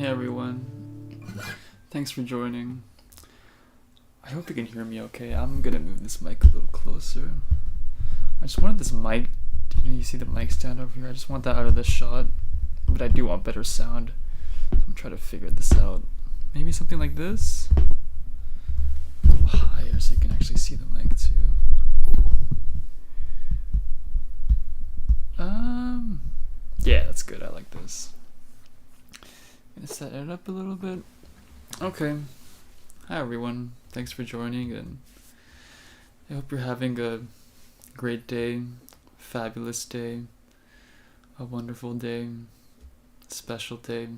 Hey everyone, thanks for joining. I hope you can hear me okay. I'm gonna move this mic a little closer. I just wanted this mic, you see the mic stand over here? I just want that out of the shot, but I do want better sound. I'm gonna try to figure this out. Maybe something like this? A little higher so you can actually see the mic too. Yeah, that's good. I like this. Gonna set it up a little bit. Okay. Hi everyone. Thanks for joining, and I hope you're having a great day, fabulous day, a wonderful day, special day.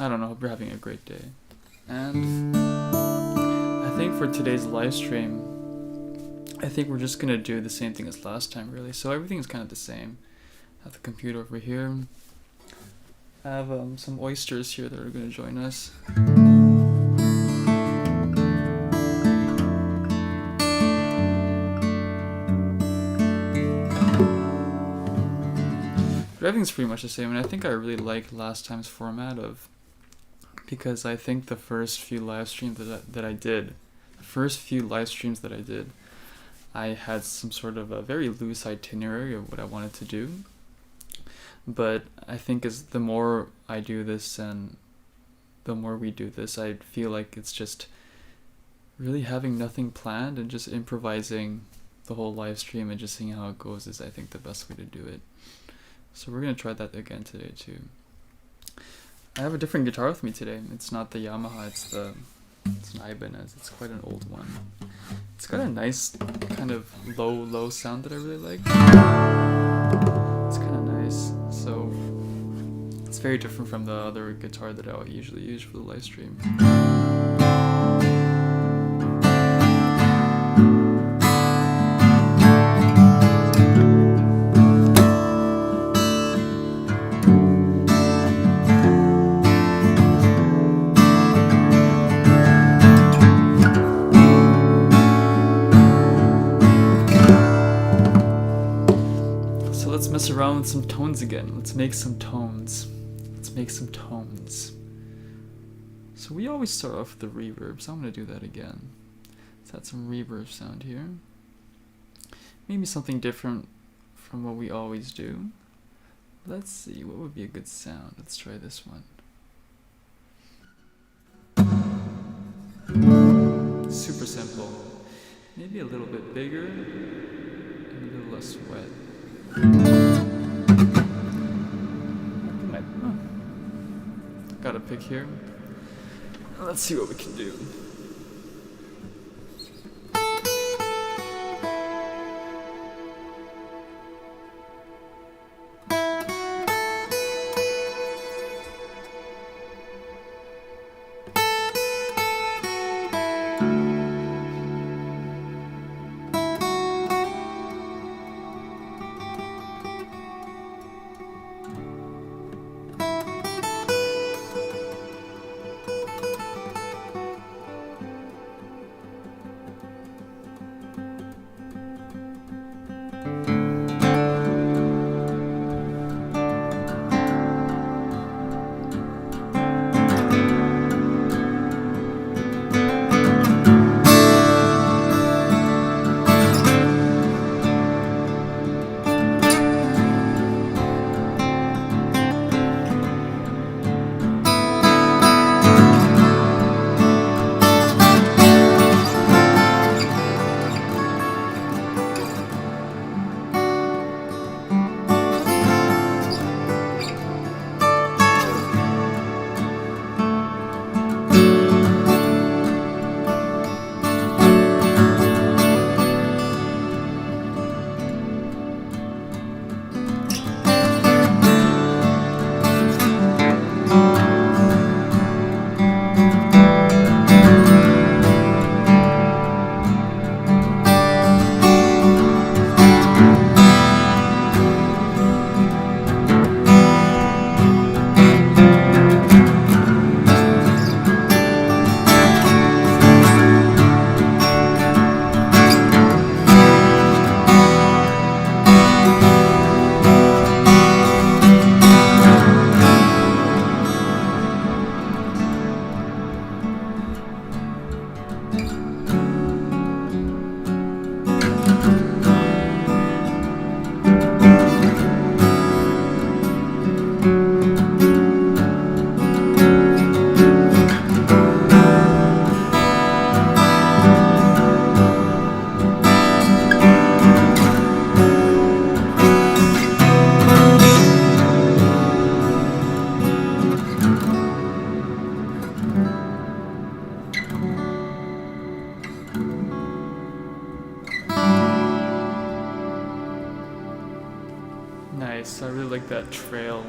I don't know, I hope you're having a great day. And I think for today's live stream, I think we're just gonna do the same thing as last time, really. So everything's kind of the same. I have the computer over here. I have some oysters here that are gonna join us. But everything's pretty much the same, and I think I really like last time's format because I think the first few live streams that I did, I had some sort of a very loose itinerary of what I wanted to do. But I think as the more I do this and the more we do this, I feel like it's just really having nothing planned and just improvising the whole live stream and just seeing how it goes is, I think, the best way to do it. So we're going to try that again today too. I have a different guitar with me today. It's not the Yamaha, it's an Ibanez. It's quite an old one. It's got a nice kind of low sound that I really like. It's kind of nice. So it's very different from the other guitar that I usually use for the live stream. Let's mess around with some tones again. Let's make some tones. So we always start off with the reverb, so I'm going to do that again. Let's add some reverb sound here. Maybe something different from what we always do. Let's see, what would be a good sound? Let's try this one. Super simple. Maybe a little bit bigger and a little less wet. Got a pick here. Let's see what we can do. like that trail.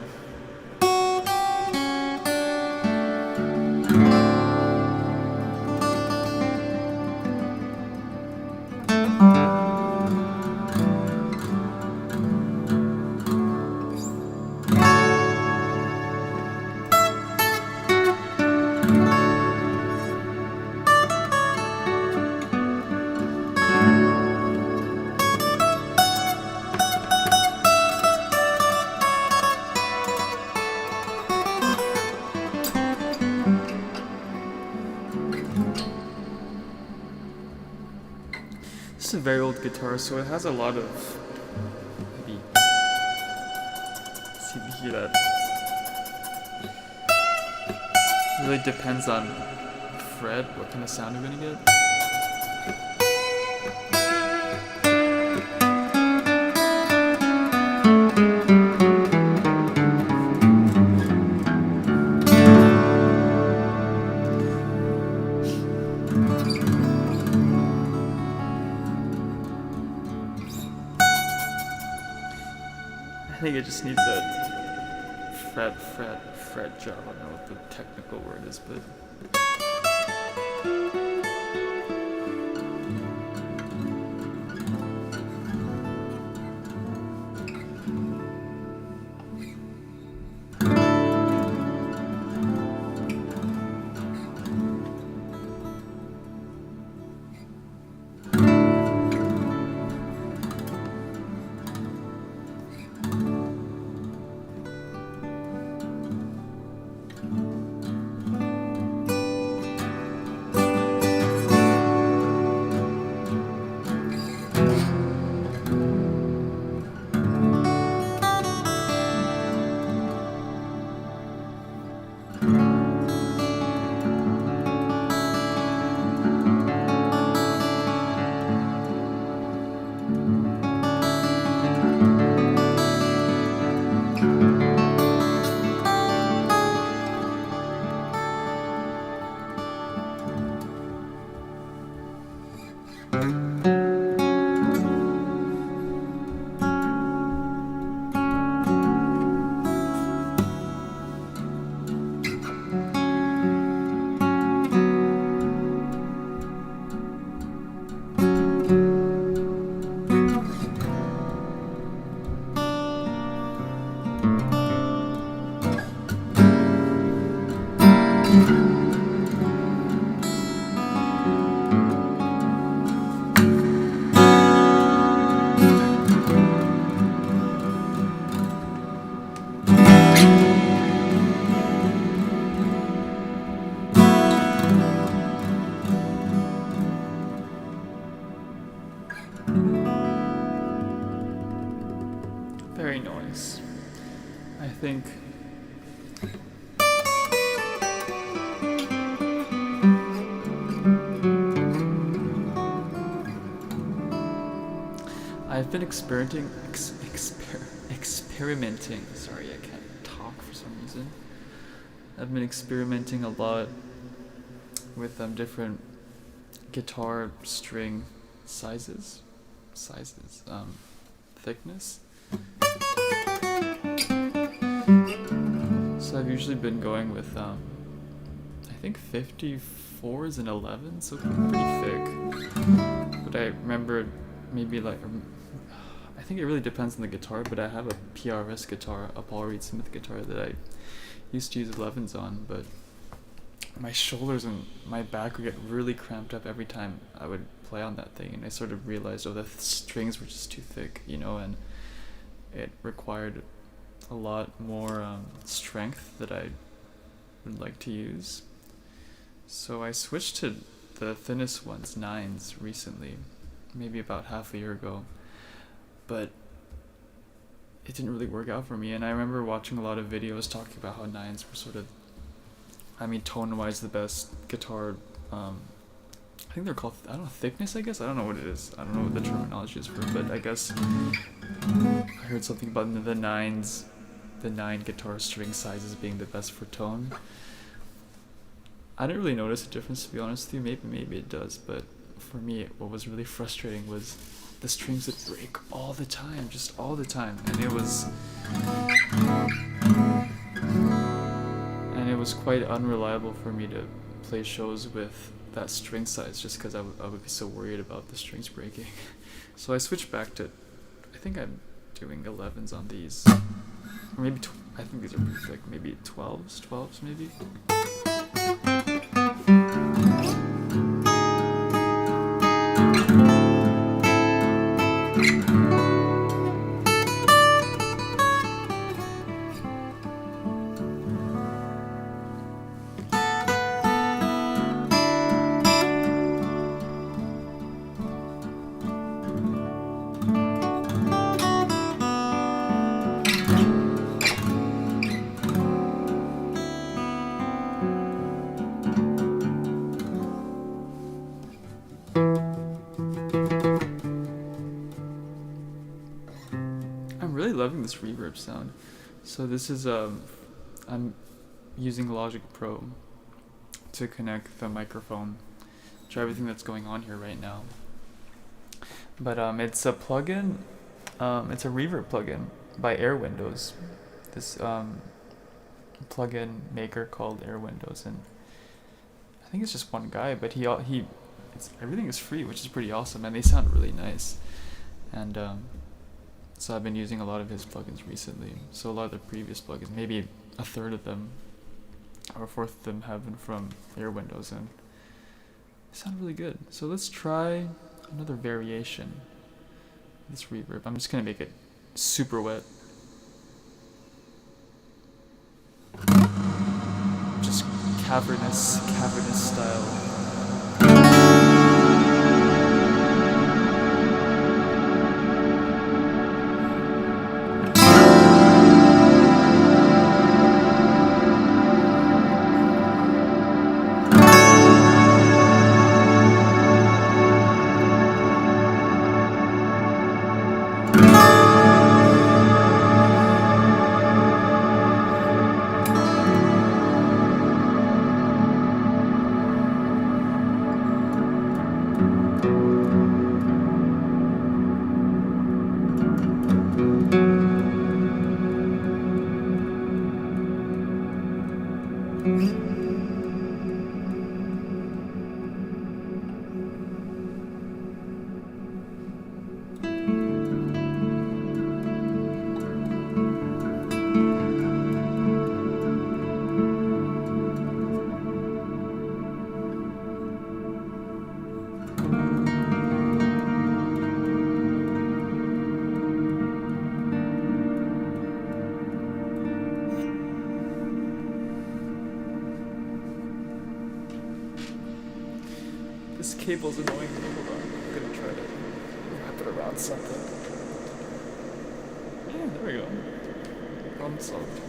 This is a very old guitar, so it has a lot of maybe. See, you hear that? It really depends on fret, what kind of sound you're gonna get. I think it just needs a fret job. I don't know what the technical word is, but. Very nice. I think I've been experimenting. Sorry, I can't talk for some reason. I've been experimenting a lot with different guitar string sizes, thickness. So I've usually been going with I think 54s and 11s, so pretty thick. But I remember maybe like I think it really depends on the guitar, but I have a PRS guitar, a Paul Reed Smith guitar that I used to use 11s on, but my shoulders and my back would get really cramped up every time I would play on that thing, and I sort of realized, the strings were just too thick, and it required a lot more strength that I would like to use. So I switched to the thinnest ones, 9s, recently, maybe about half a year ago, but it didn't really work out for me. And I remember watching a lot of videos talking about how 9s were sort of, tone-wise the best guitar. I think they're called, thickness, I guess. I don't know what it is. I don't know what the terminology is for it, but I guess I heard something about the 9 guitar string sizes being the best for tone. I didn't really notice a difference, to be honest with you. Maybe it does, but for me, what was really frustrating was the strings would break all the time, just all the time, and it was And it was quite unreliable for me to play shows with that string size just because I would be so worried about the strings breaking. So I switched back to, I think I'm doing 11s on these. Or maybe, I think these are like maybe 12s maybe. I'm really loving this reverb sound. So this is I'm using Logic Pro to connect the microphone to everything that's going on here right now. But it's a plugin. It's a reverb plugin by Air Windows. This plugin maker called Air Windows, and I think it's just one guy, but everything is free, which is pretty awesome, and they sound really nice. And so I've been using a lot of his plugins recently. So a lot of the previous plugins, maybe a third of them or a fourth of them have been from Air Windows, and they sound really good. So let's try another variation of this reverb. I'm just gonna make it super wet. Just cavernous style. This cable's annoying me. Hold on. I'm gonna try to wrap it around something. Yeah, there we go. Problem solved.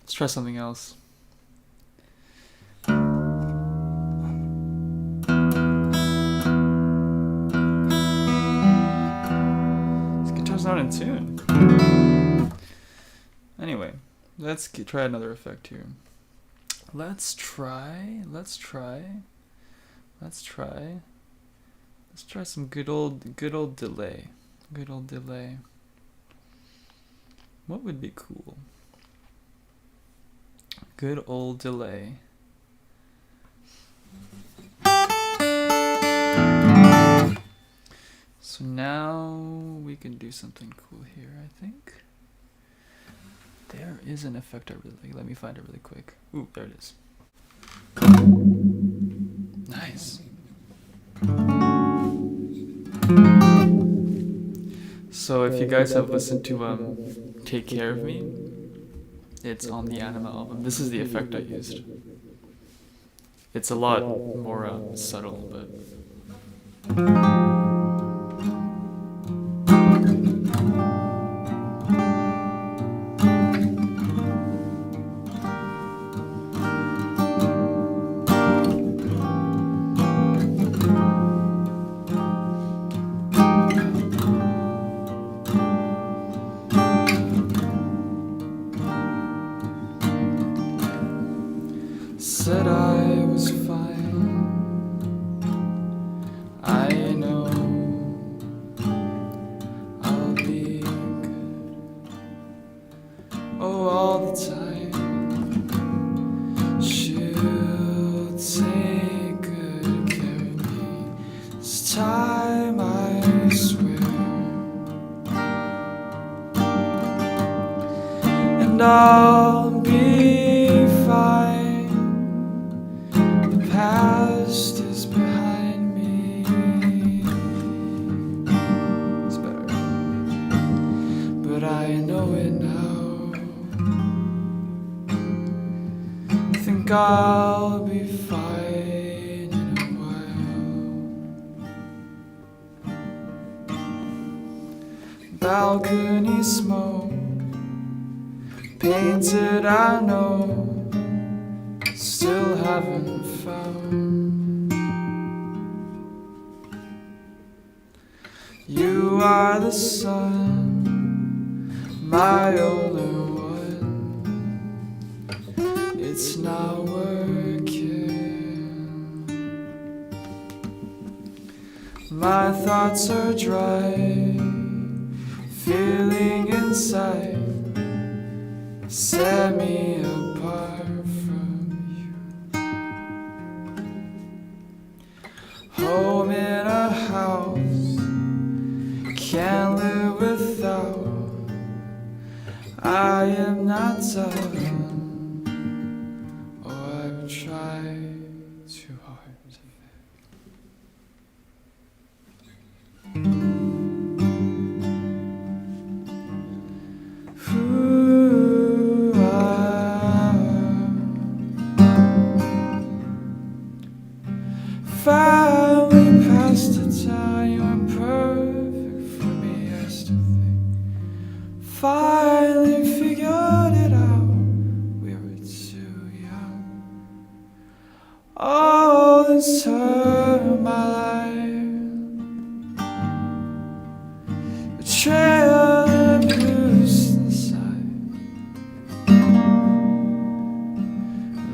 Let's try something else. This guitar's not in tune. Anyway, let's try another effect here. Let's try some good old delay. Good old delay. What would be cool? Good old delay. So now we can do something cool here, I think. There is an effect I really like. Let me find it really quick. Ooh, there it is. Nice. So if you guys have listened to Take Care of Me, it's on the Anima album. This is the effect I used. It's a lot more subtle, but... Said I was fine. I know I'll be good. Oh, all the time. She'll take good care of me. This time I swear. And I'll be fine. Past is behind me. It's better. But I know it now. Think I'll be fine in a while. Balcony smoke, painted I know. Still haven't found. You are the sun, my only one. It's not working. My thoughts are dry, feeling inside set me apart. Home in a house, can't live without. I am not done. Oh, I've tried too hard. Finally past the time you were perfect for me, I still think. Finally figured it out, we were too young. All this time of my life, betrayal and abuse inside,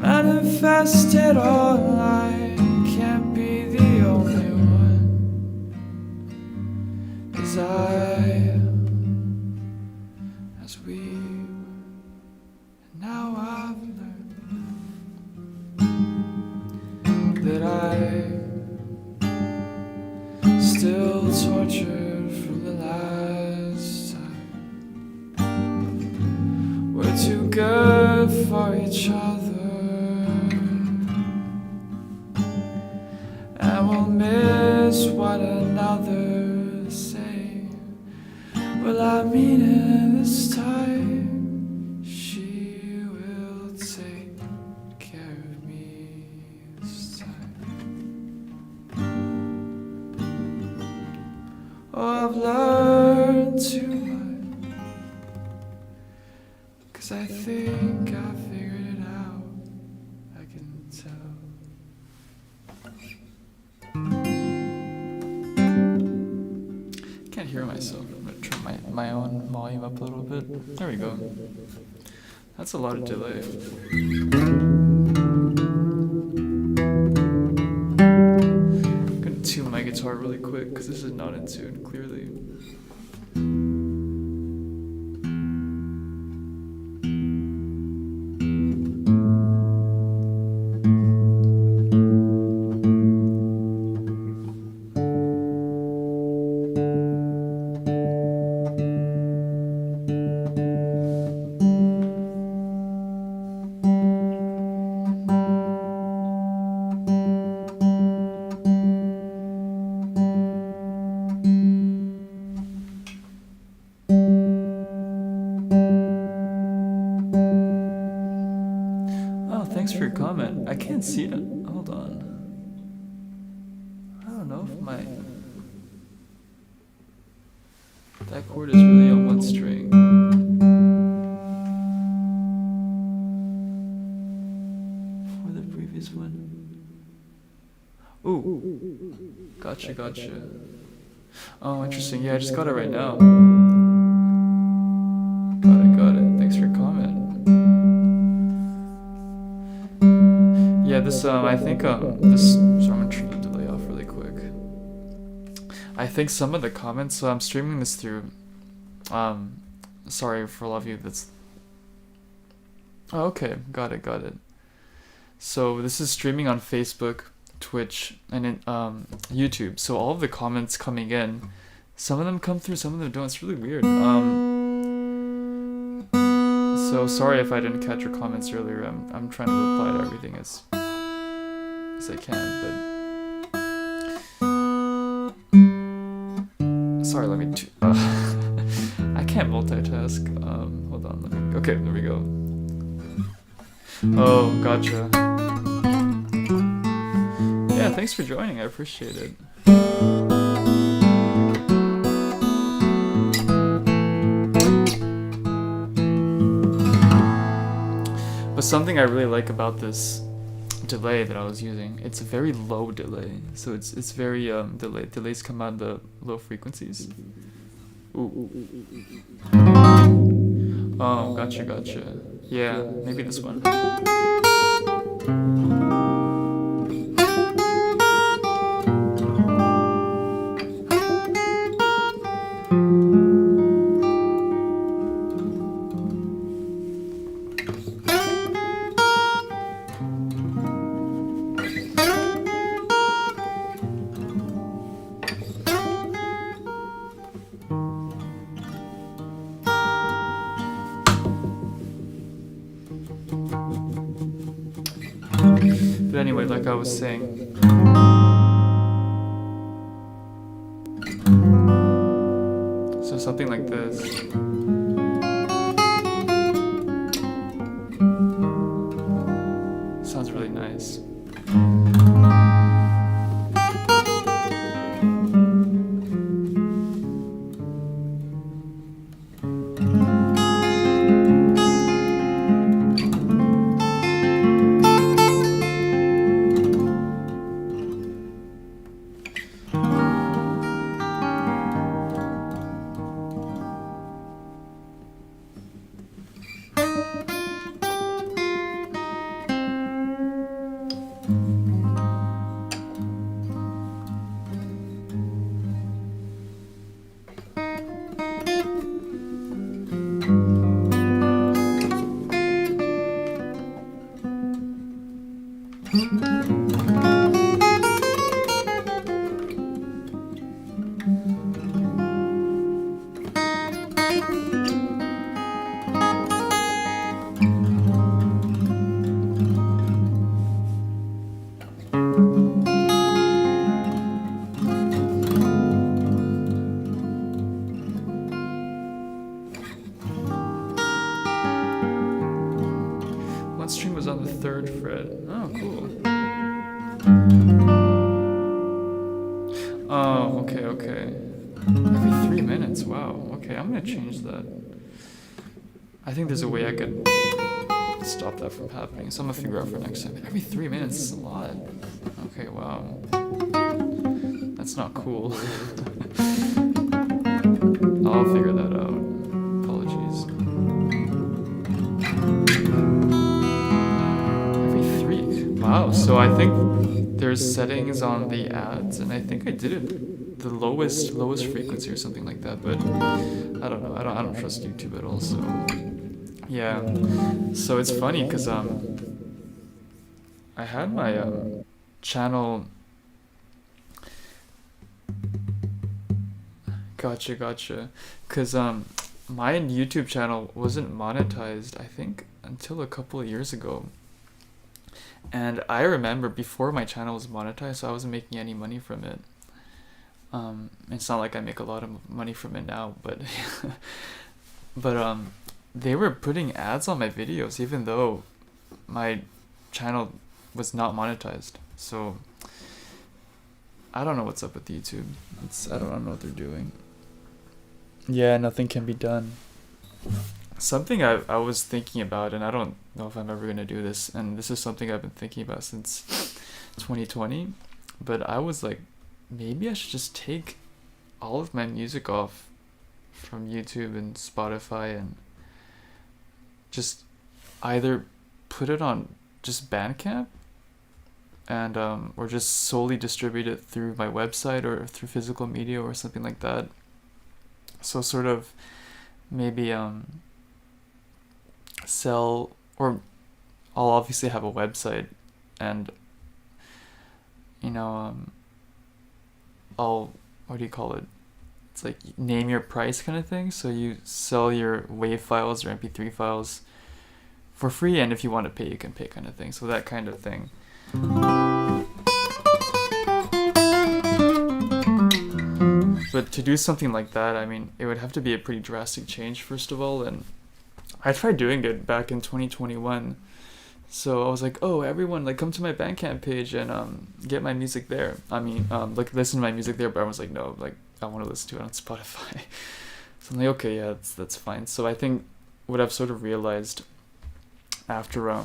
manifested all life. Can't be the only one, 'cause as we were, and now I've learned that I'm still tortured from the last time. We're too good for each other. We'll miss one another, say, well, I mean it this time. She will take care of me this time. Oh, I've learned too much, 'cause I think think I figured it out. I can tell. Can't hear myself. I'm gonna turn my own volume up a little bit. There we go. That's a lot of delay. I'm gonna tune my guitar really quick because this is not in tune, clearly. Thanks for your comment. I can't see it. Hold on. I don't know if that chord is really on one string. For the previous one. Ooh. Gotcha. Oh, interesting. Yeah, I just got it right now. Got it. Thanks for your comment. Yeah, this, I think, sorry, I'm gonna turn the delay off really quick. I think some of the comments, so I'm streaming this through, sorry for all of you that's, oh, okay, got it. So this is streaming on Facebook, Twitch, and YouTube, so all of the comments coming in, some of them come through, some of them don't, it's really weird. So sorry if I didn't catch your comments earlier, I'm trying to reply to everything as I can, but sorry, let me I can't multitask. Hold on, okay, there we go. Oh, gotcha. Yeah, thanks for joining, I appreciate it. But something I really like about this delay that I was using, it's a very low delay, so it's very delays come out of the low frequencies. Ooh. Oh, gotcha. Yeah, maybe this one. But anyway, like I was saying, so something like this. Sounds really nice. One string was on the 3rd fret. Oh, cool. Oh, okay. Every 3 minutes, wow. Okay, I'm gonna change that. I think there's a way I could stop that from happening. So I'm gonna figure out for next time. Every 3 minutes is a lot. Okay, wow. That's not cool. I'll figure that out. Apologies. Every 3. Wow, so I think there's settings on the ads, and I think I did it the lowest frequency or something like that, but I don't know. I don't trust YouTube at all, so yeah. So it's funny because I had my channel. Gotcha. Because my YouTube channel wasn't monetized, I think, until a couple of years ago. And I remember before my channel was monetized, so I wasn't making any money from it. It's not like I make a lot of money from it now, but but they were putting ads on my videos even though my channel was not monetized. So I don't know what's up with YouTube. I don't know what they're doing. Yeah, nothing can be done. Something I was thinking about, and I don't know if I'm ever going to do this, and this is something I've been thinking about since 2020, but I was like, maybe I should just take all of my music off from YouTube and Spotify and just either put it on just Bandcamp and or just solely distribute it through my website or through physical media or something like that. So sort of maybe sell, or I'll obviously have a website, and I'll, what do you call it? It's like name your price kind of thing. So you sell your WAV files or MP3 files for free, and if you want to pay, you can pay kind of thing. So that kind of thing. But to do something like that, I mean, it would have to be a pretty drastic change, first of all. And I tried doing it back in 2021. So I was like, oh, everyone, like, come to my Bandcamp page and get my music there. I mean, like, listen to my music there. But I was like, no, like, I want to listen to it on Spotify. So I'm like, okay, yeah, that's fine. So I think what I've sort of realized after,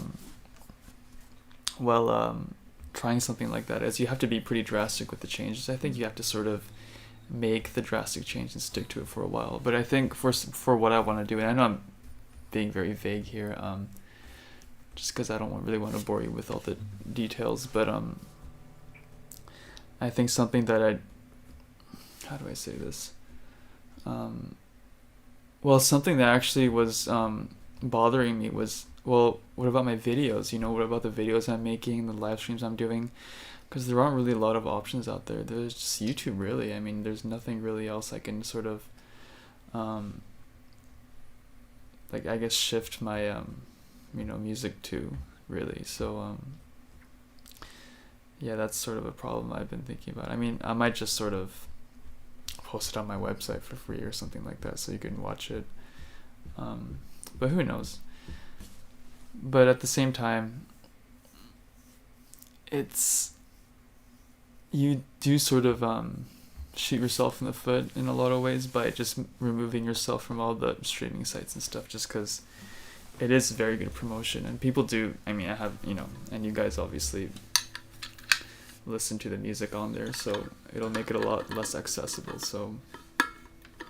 trying something like that is you have to be pretty drastic with the changes. I think you have to sort of make the drastic change and stick to it for a while. But I think for what I want to do, and I know I'm being very vague here, just because I don't really want to bore you with all the details, but I think something that how do I say this? Something that actually was bothering me was, well, what about my videos? What about the videos I'm making, the live streams I'm doing? Because there aren't really a lot of options out there. There's just YouTube, really. I mean, there's nothing really else I can sort of, I guess, shift my, music to, really. So, yeah, that's sort of a problem I've been thinking about. I mean, I might just sort of post it on my website for free or something like that so you can watch it. But who knows? But at the same time, you do sort of shoot yourself in the foot in a lot of ways by just removing yourself from all the streaming sites and stuff, just because it is very good promotion, and people do. I mean, I have, and you guys obviously listen to the music on there, so it'll make it a lot less accessible. So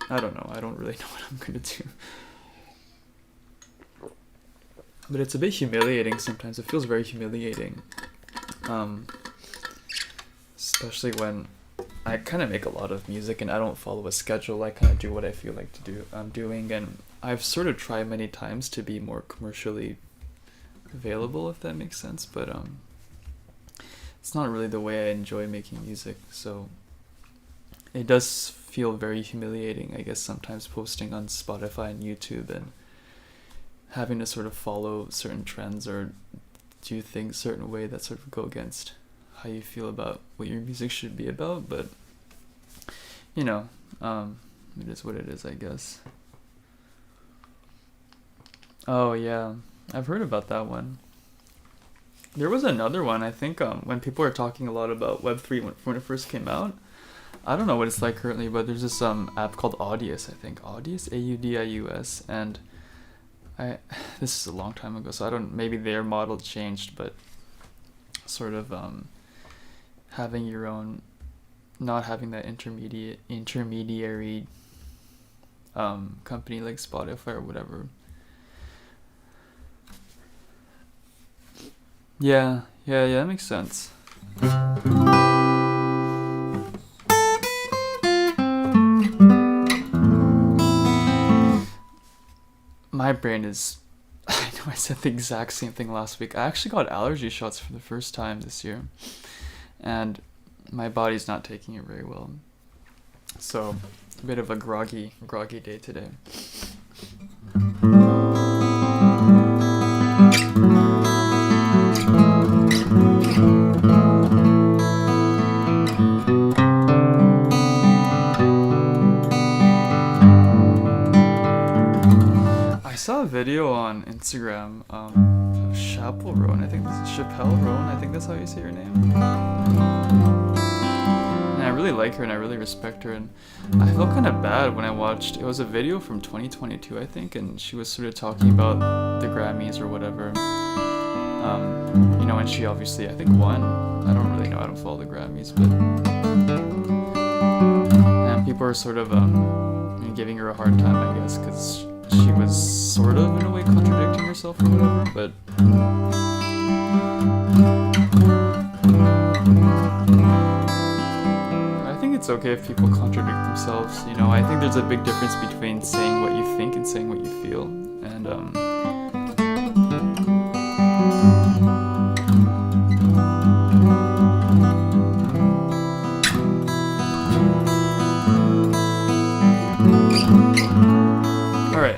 I don't know. I don't really know what I'm gonna do. But it's a bit humiliating sometimes. It feels very humiliating. Especially when I kind of make a lot of music and I don't follow a schedule. I kind of do what I feel like I'm doing, and I've sort of tried many times to be more commercially available, if that makes sense, but it's not really the way I enjoy making music. So it does feel very humiliating, I guess, sometimes posting on Spotify and YouTube and having to sort of follow certain trends or do things a certain way that sort of go against how you feel about what your music should be about. But it is what it is, I guess. Oh yeah, I've heard about that one. There was another one, I think, when people were talking a lot about Web3 when it first came out. I don't know what it's like currently, but there's this app called Audius, I think. Audius, Audius, and I this is a long time ago, so I don't, maybe their model changed, but sort of having your own, not having that intermediary company like Spotify or whatever. Yeah, that makes sense. My brain is, I know I said the exact same thing last week. I actually got allergy shots for the first time this year, and my body's not taking it very well. So, a bit of a groggy day today. I saw a video on Instagram of Chappell Rowan. I think this is Chappell Rowan. I think that's how you say her name. And I really like her and I really respect her. And I felt kind of bad when I watched. It was a video from 2022, I think, and she was sort of talking about the Grammys or whatever. And she obviously, I think, won. I don't really know. I don't follow the Grammys, but and people are sort of giving her a hard time, I guess, because she was sort of in a way contradicting herself or whatever, but I think it's okay if people contradict themselves. I think there's a big difference between saying what you think and saying what you feel, and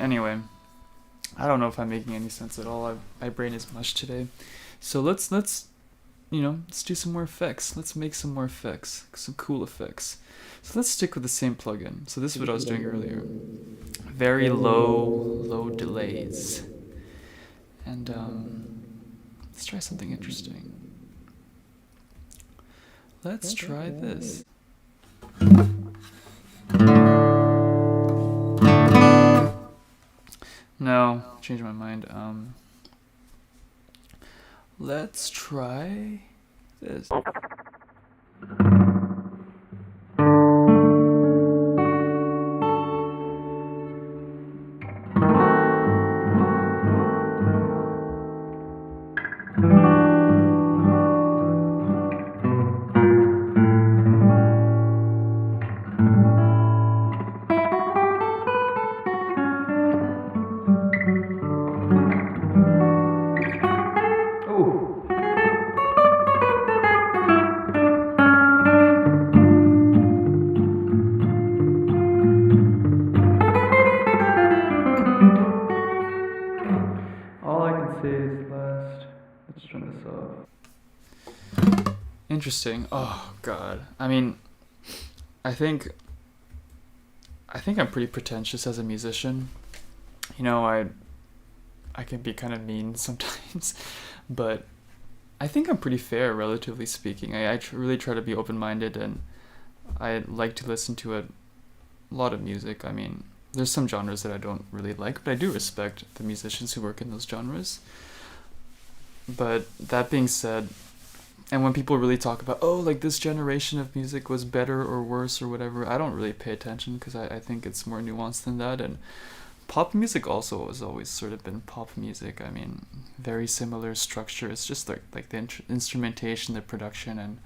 anyway, I don't know if I'm making any sense at all. My brain is mush today. So let's do some more effects. Let's make some more effects, some cool effects. So let's stick with the same plugin. So this is what I was doing earlier. Very low delays. And let's try something interesting. Let's try this. No, change my mind. Let's try this. Interesting. Oh God. I mean, I think I'm pretty pretentious as a musician. I can be kind of mean sometimes, but I think I'm pretty fair, relatively speaking. I really try to be open-minded, and I like to listen to a lot of music. I mean, there's some genres that I don't really like, but I do respect the musicians who work in those genres. But that being said, and when people really talk about, this generation of music was better or worse or whatever, I don't really pay attention, because I think it's more nuanced than that. And pop music also has always sort of been pop music. I mean, very similar structure. It's just like the instrumentation, the production, and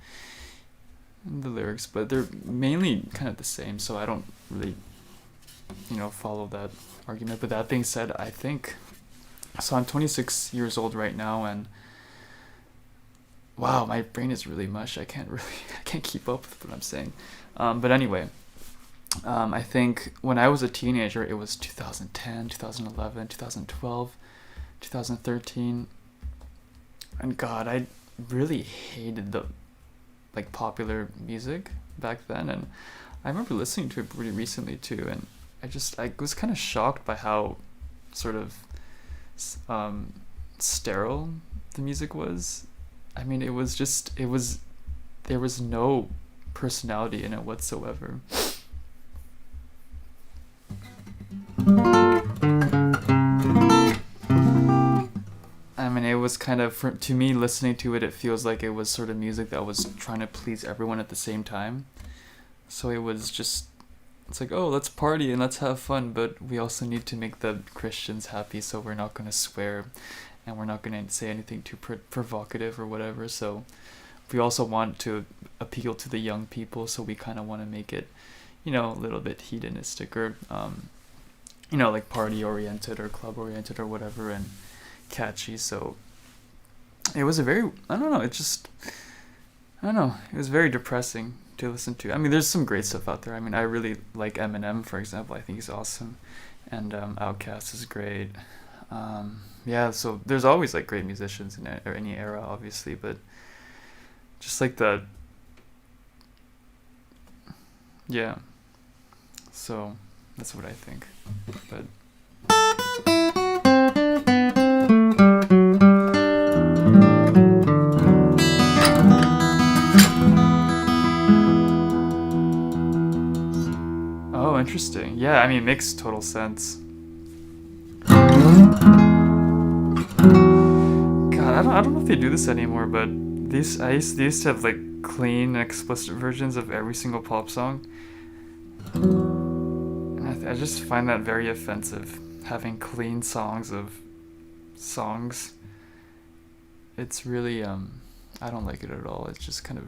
the lyrics, but they're mainly kind of the same, so I don't really, follow that argument. But that being said, I think, so I'm 26 years old right now, and wow, my brain is really mush. I can't keep up with what I'm saying. But anyway, I think when I was a teenager, it was 2010, 2011, 2012, 2013. And God, I really hated the popular music back then. And I remember listening to it pretty recently too. And I was kind of shocked by how sort of sterile the music was. I mean, there was no personality in it whatsoever. I mean, it was kind of, to me, listening to it, it feels like it was sort of music that was trying to please everyone at the same time. So it was just, it's like, oh, let's party and let's have fun, but we also need to make the Christians happy, so we're not going to swear and we're not going to say anything too provocative or whatever. So we also want to appeal to the young people, so we kind of want to make it, a little bit hedonistic or, like party oriented or club oriented or whatever, and catchy. So it was a very, I don't know, it was very depressing to listen to. I mean, there's some great stuff out there. I mean, I really like Eminem, for example. I think he's awesome, and Outkast is great. Yeah, so there's always like great musicians in any era, obviously, but just like yeah. So that's what I think. But oh, interesting. Yeah, I mean, it makes total sense. God, I don't know if they do this anymore, but they used to have like clean, explicit versions of every single pop song. And I just find that very offensive, having clean songs of songs. It's really, I don't like it at all. It's just kind of,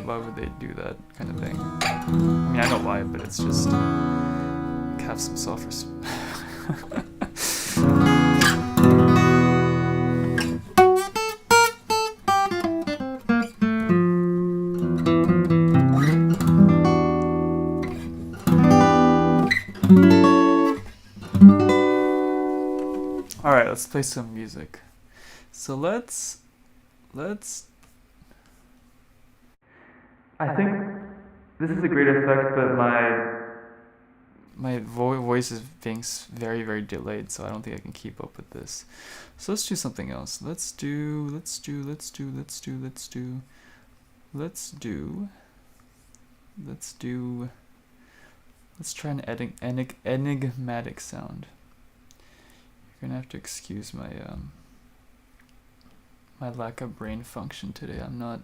why would they do that kind of thing? I mean, I know why, but it's just, have some self-respect. Alright, let's play some music. So let's I think this is a great effect, but my voice is being very, very delayed, so I don't think I can keep up with this. So let's do something else. Let's try an enigmatic sound. You're gonna have to excuse my my lack of brain function today. I'm not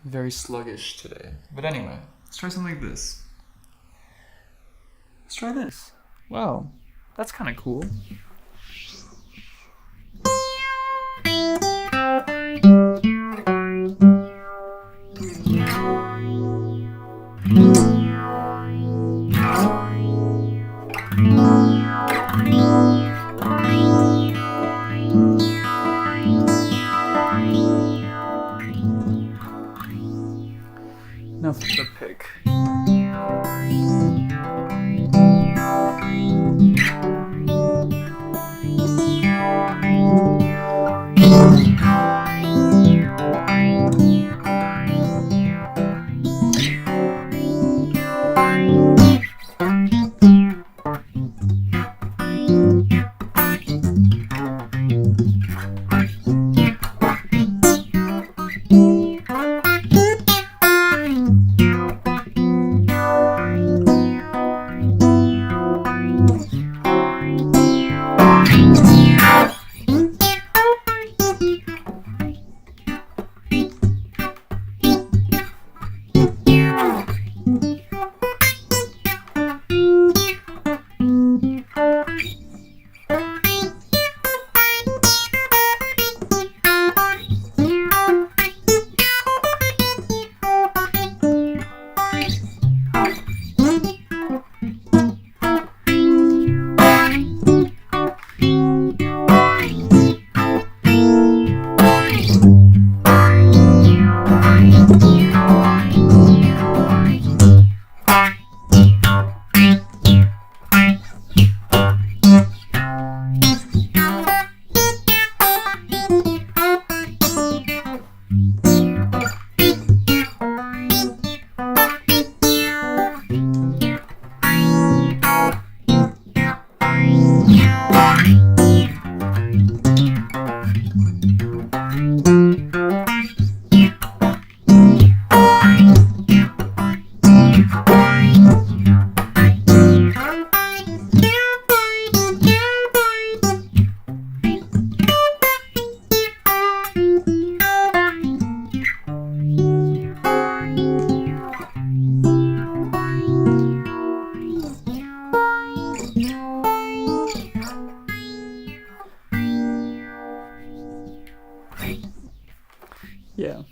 very sluggish today. But anyway, let's try something like this. Let's try this. Wow, that's kind of cool. Now for the pick. Yeah.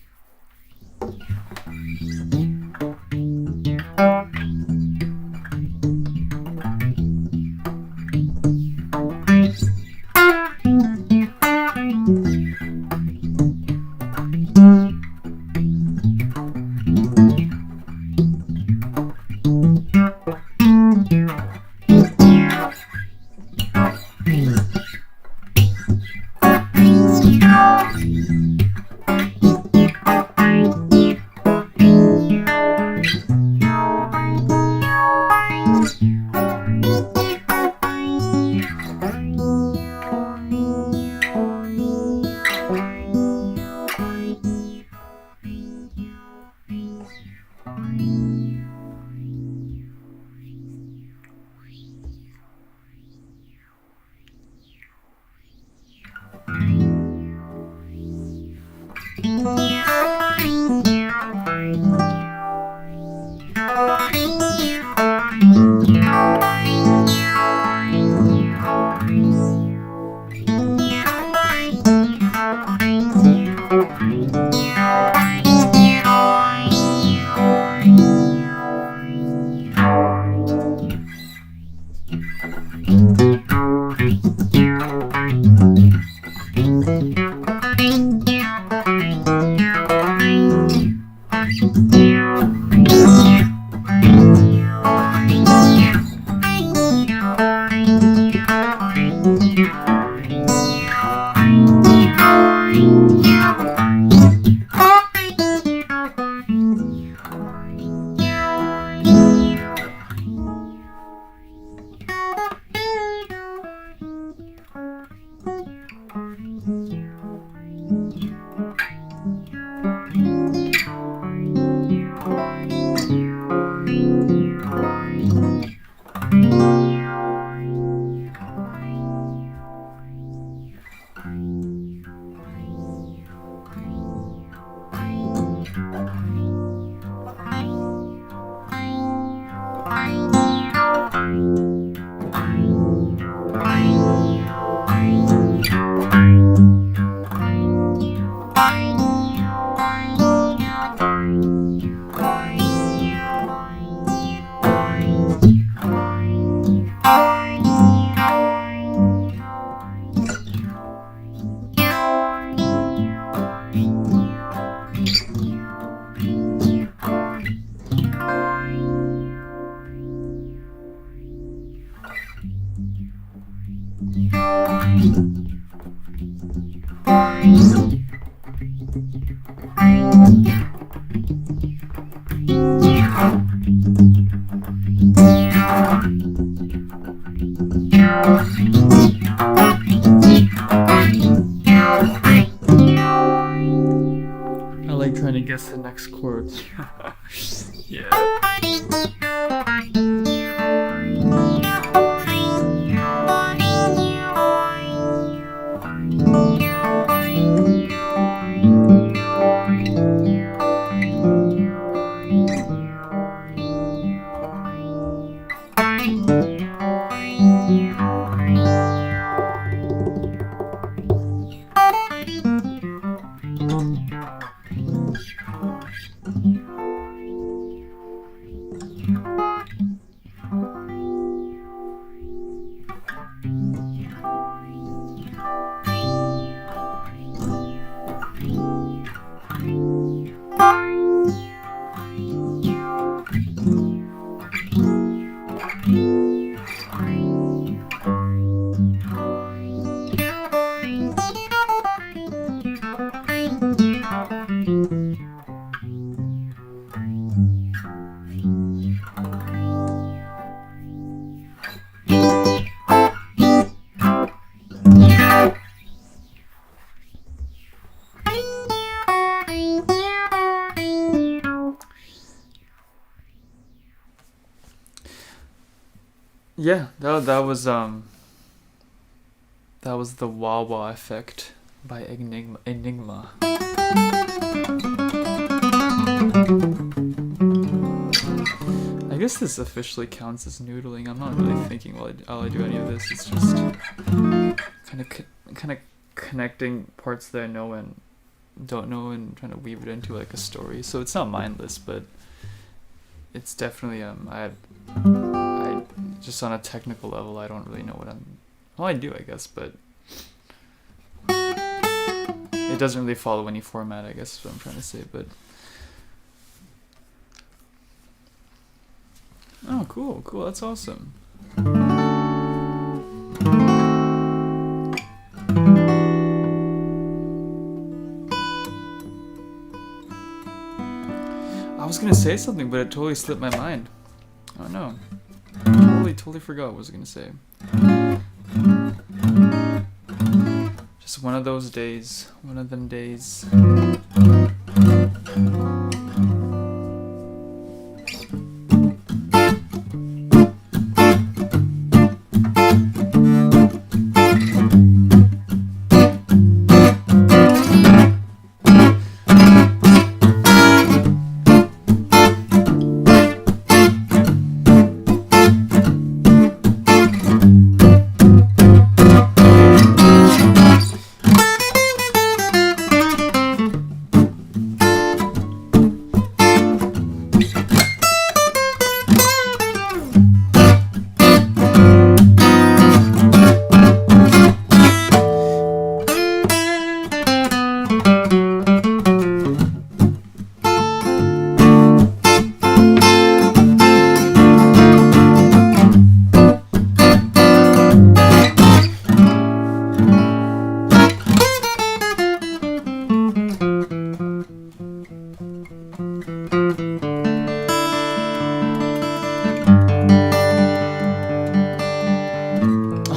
I like trying to guess the next chords. Yeah. Yeah, that was the Wah Wah Effect by Enigma. I guess this officially counts as noodling. I'm not really thinking while I do any of this. It's just kind of connecting parts that I know and don't know and trying to weave it into like a story. So it's not mindless, but it's definitely I just on a technical level, I don't really know what well, I do, I guess, but it doesn't really follow any format, I guess is what I'm trying to say. But oh, cool, that's awesome. I was gonna say something, but it totally slipped my mind. Oh no. Totally forgot what I was gonna say. Just one of those days. One of them days.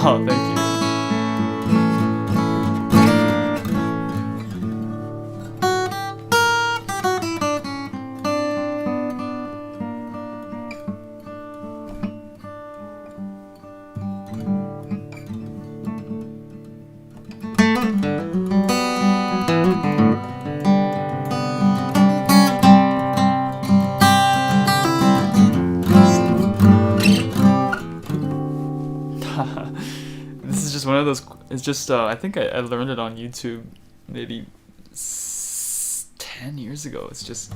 Oh, thank you. This is just one of those. It's just I think I learned it on YouTube maybe 10 years ago. It's just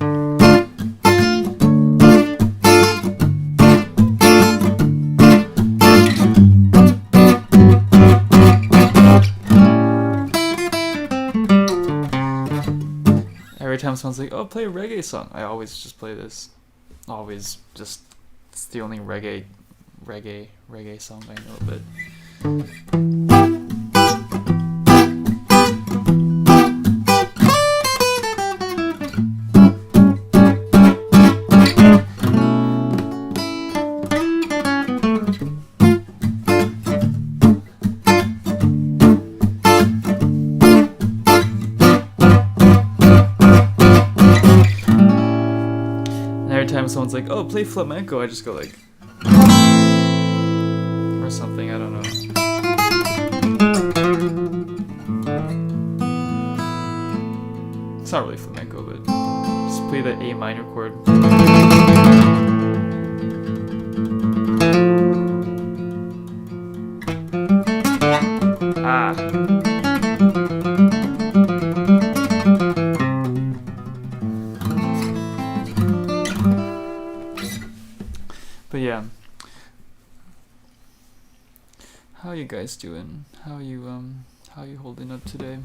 every time someone's like, "Oh, play a reggae song," I always just play this. Always just it's the only reggae song I know, but and every time someone's like, "Oh, play flamenco," I just go like or something, I don't know. It's not really flamenco, but just play the A minor chord. Ah. But yeah. How you guys doing? How you holding up today?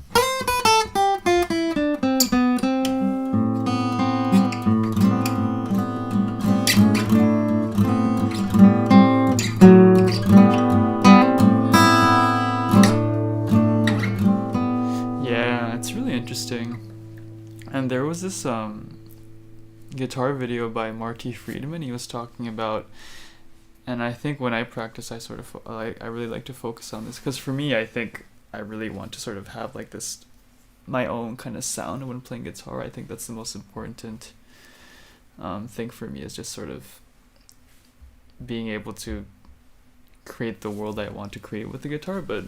Yeah, it's really interesting. And there was this guitar video by Marty Friedman. He was talking about, and I think when I practice, I sort of I really like to focus on this, because for me, I think I really want to sort of have like this my own kind of sound when playing guitar. I think that's the most important thing for me, is just sort of being able to create the world I want to create with the guitar. But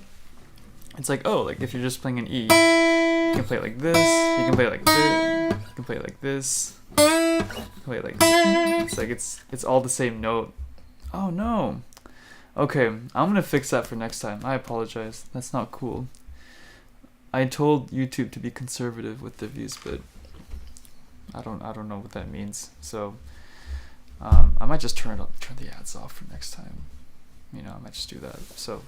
it's like, oh, like if you're just playing an E, you can play it like this, you can play it like this, you can play it like this, you can play it like this. It's like it's all the same note. Oh no. Okay, I'm gonna fix that for next time. I apologize. That's not cool. I told YouTube to be conservative with the views, but I don't know what that means. So I might just turn the ads off for next time. You know, I might just do that. So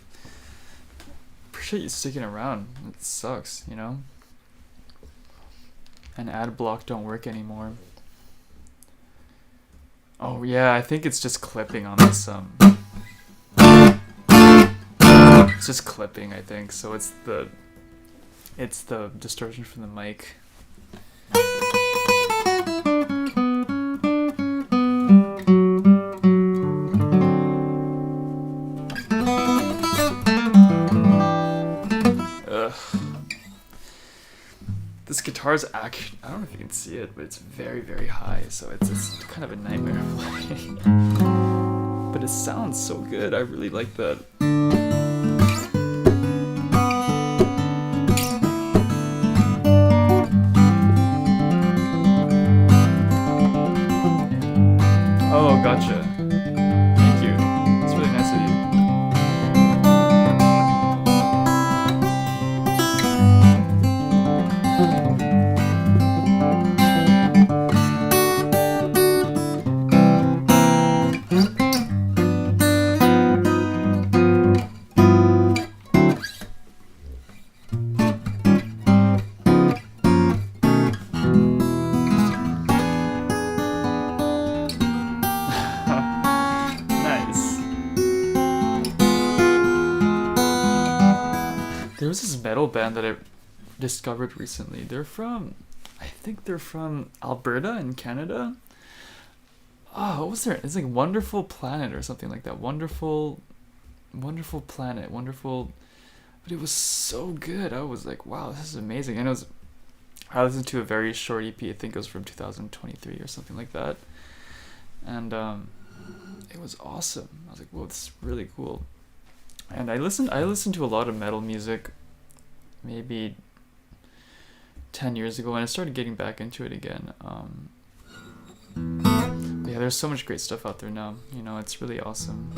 appreciate you sticking around. It sucks, you know. And ad block don't work anymore. Oh yeah, I think it's just clipping on this. It's just clipping, I think. So it's the distortion from the mic. This guitar's I don't know if you can see it, but it's very, very high, so it's kind of a nightmare playing. But it sounds so good. I really like that. Oh, gotcha. Thank you. It's really nice of you. There was this metal band that I discovered recently. I think they're from Alberta in Canada. Oh, what was there? It's like Wonderful Planet or something like that. Wonderful Planet. But it was so good. I was like, wow, this is amazing. And I listened to a very short EP. I think it was from 2023 or something like that. And it was awesome. I was like, whoa, this is really cool. And I listened to a lot of metal music maybe 10 years ago, and I started getting back into it again. Yeah, there's so much great stuff out there now. You know, it's really awesome.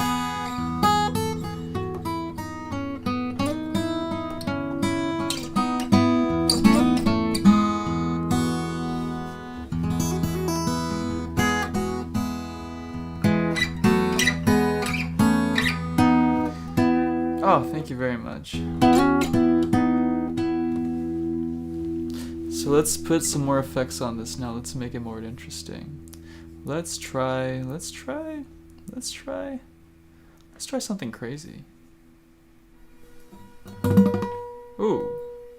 Oh, thank you very much. So let's put some more effects on this now. Let's make it more interesting. Let's try something crazy. Ooh.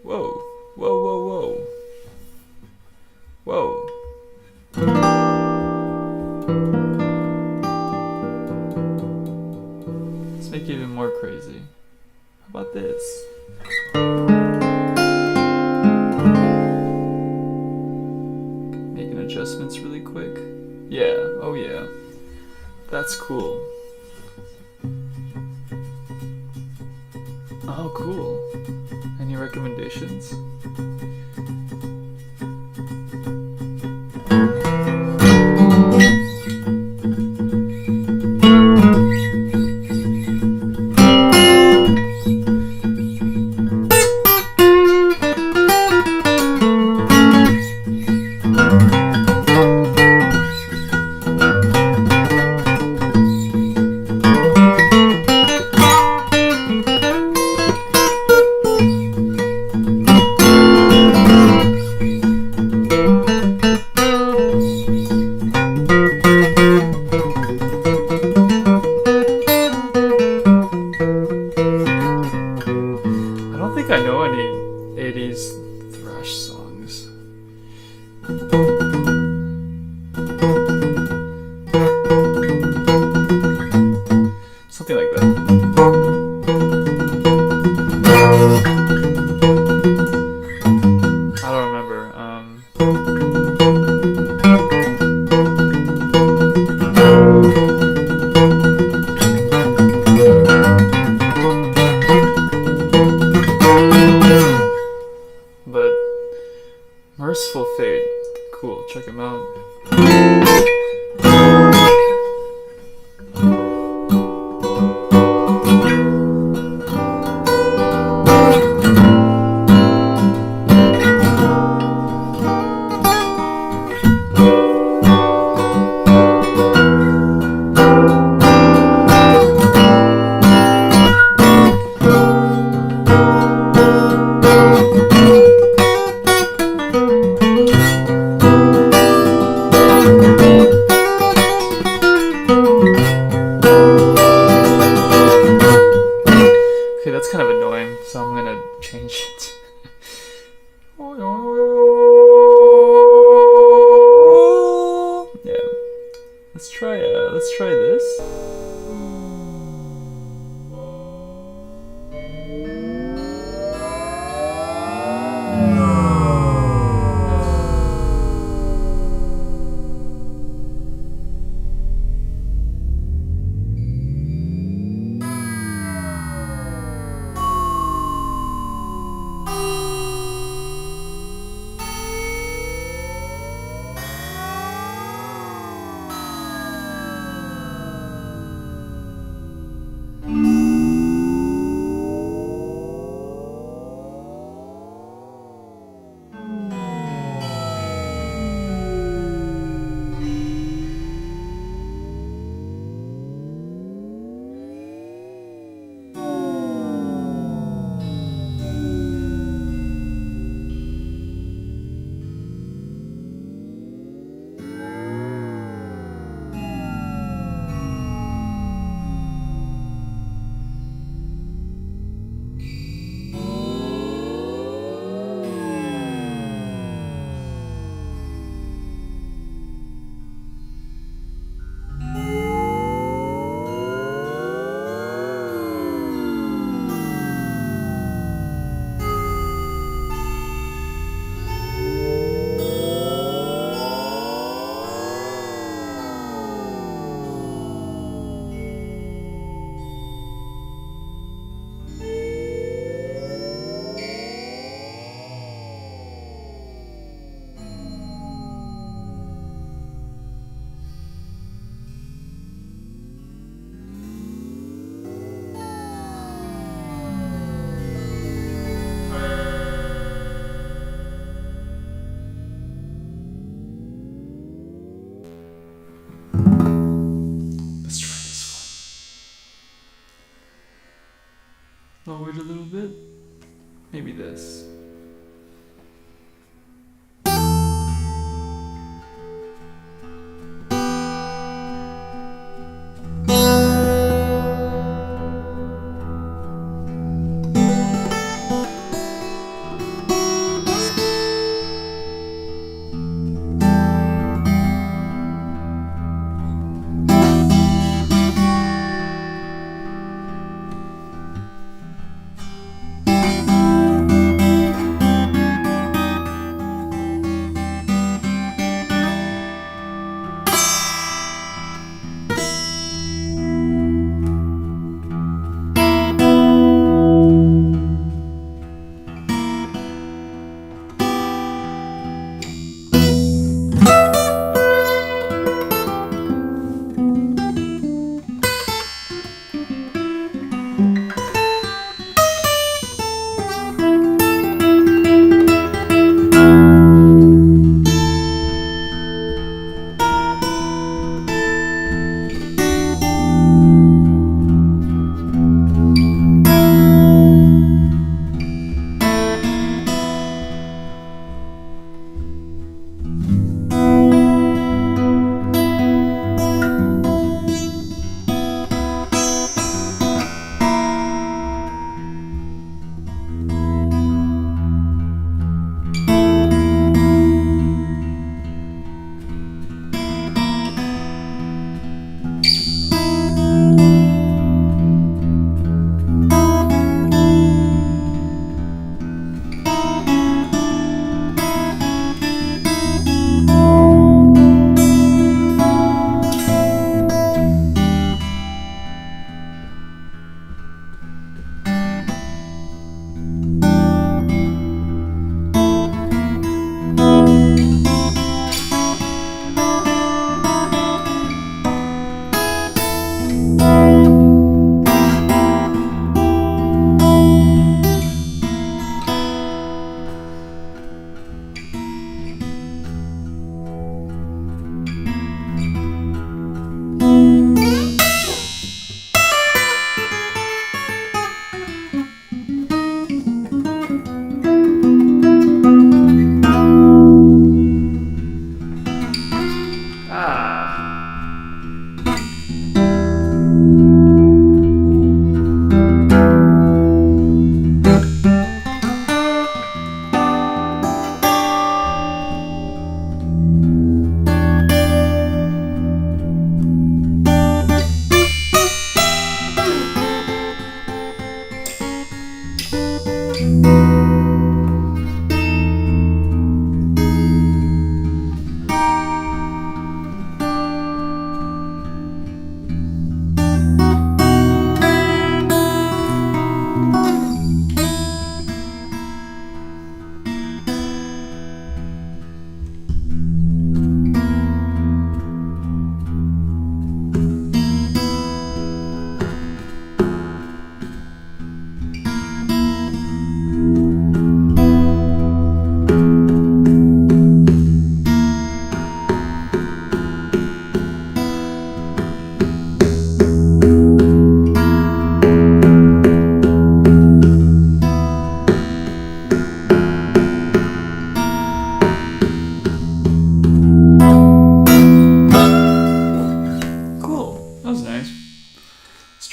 Whoa. Let's make it even more crazy. How about this? Making adjustments really quick. Yeah, oh yeah. That's cool. Oh, cool. Any recommendations? I know any 80s thrash songs. Something like that. I don't remember. Merciful Fate. Cool, check him out. forward a little bit. Maybe this.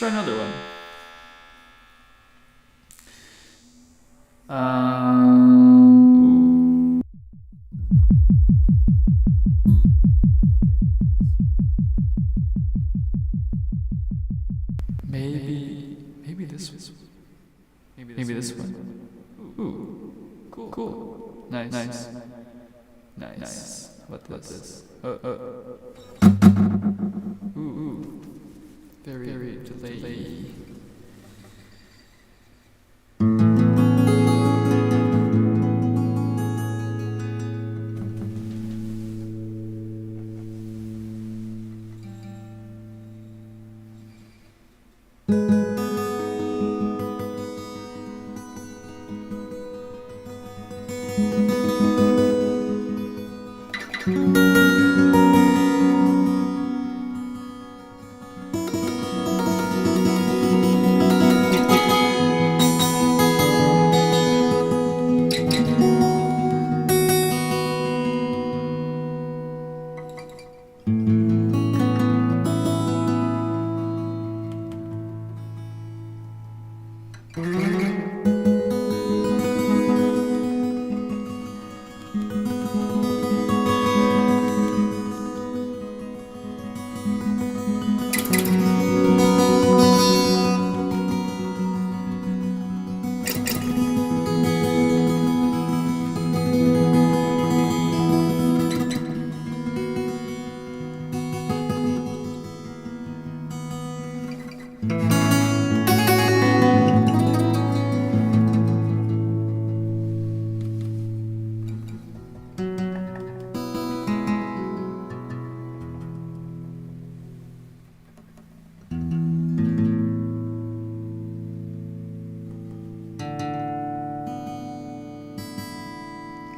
try another one. Maybe this one. Maybe this one. Ooh, cool. Nice. What this? Ooh. Very delayed.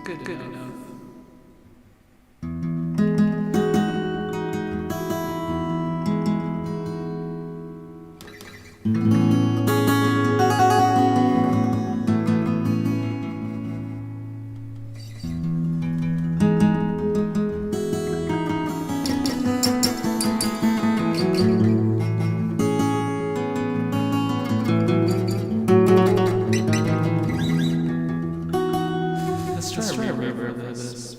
good enough. Let's try a reverb for this.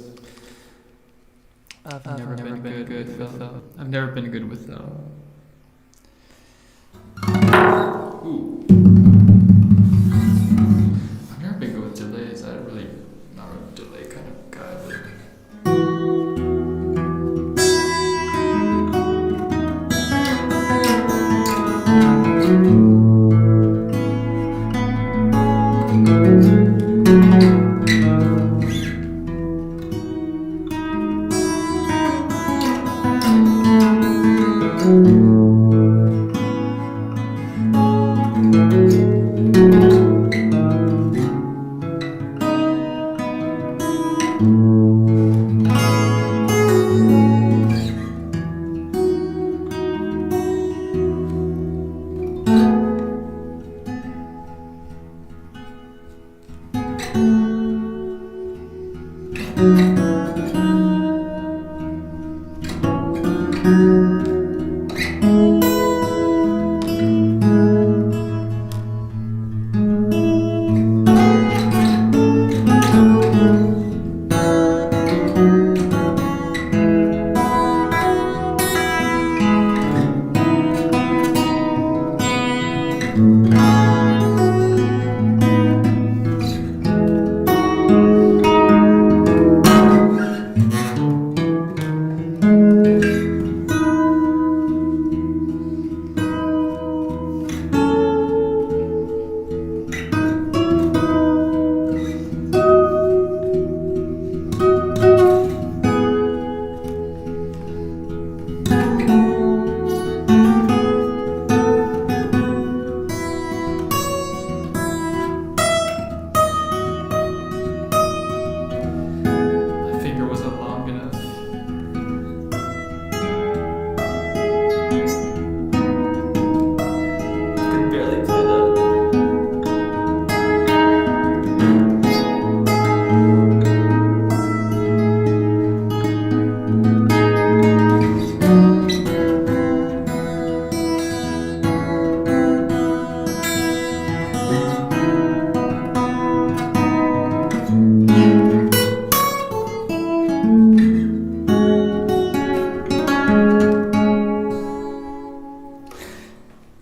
I've never been good without. I've never been good without. Ooh. I've never been good with delays. I'm really not a delay kind of guy.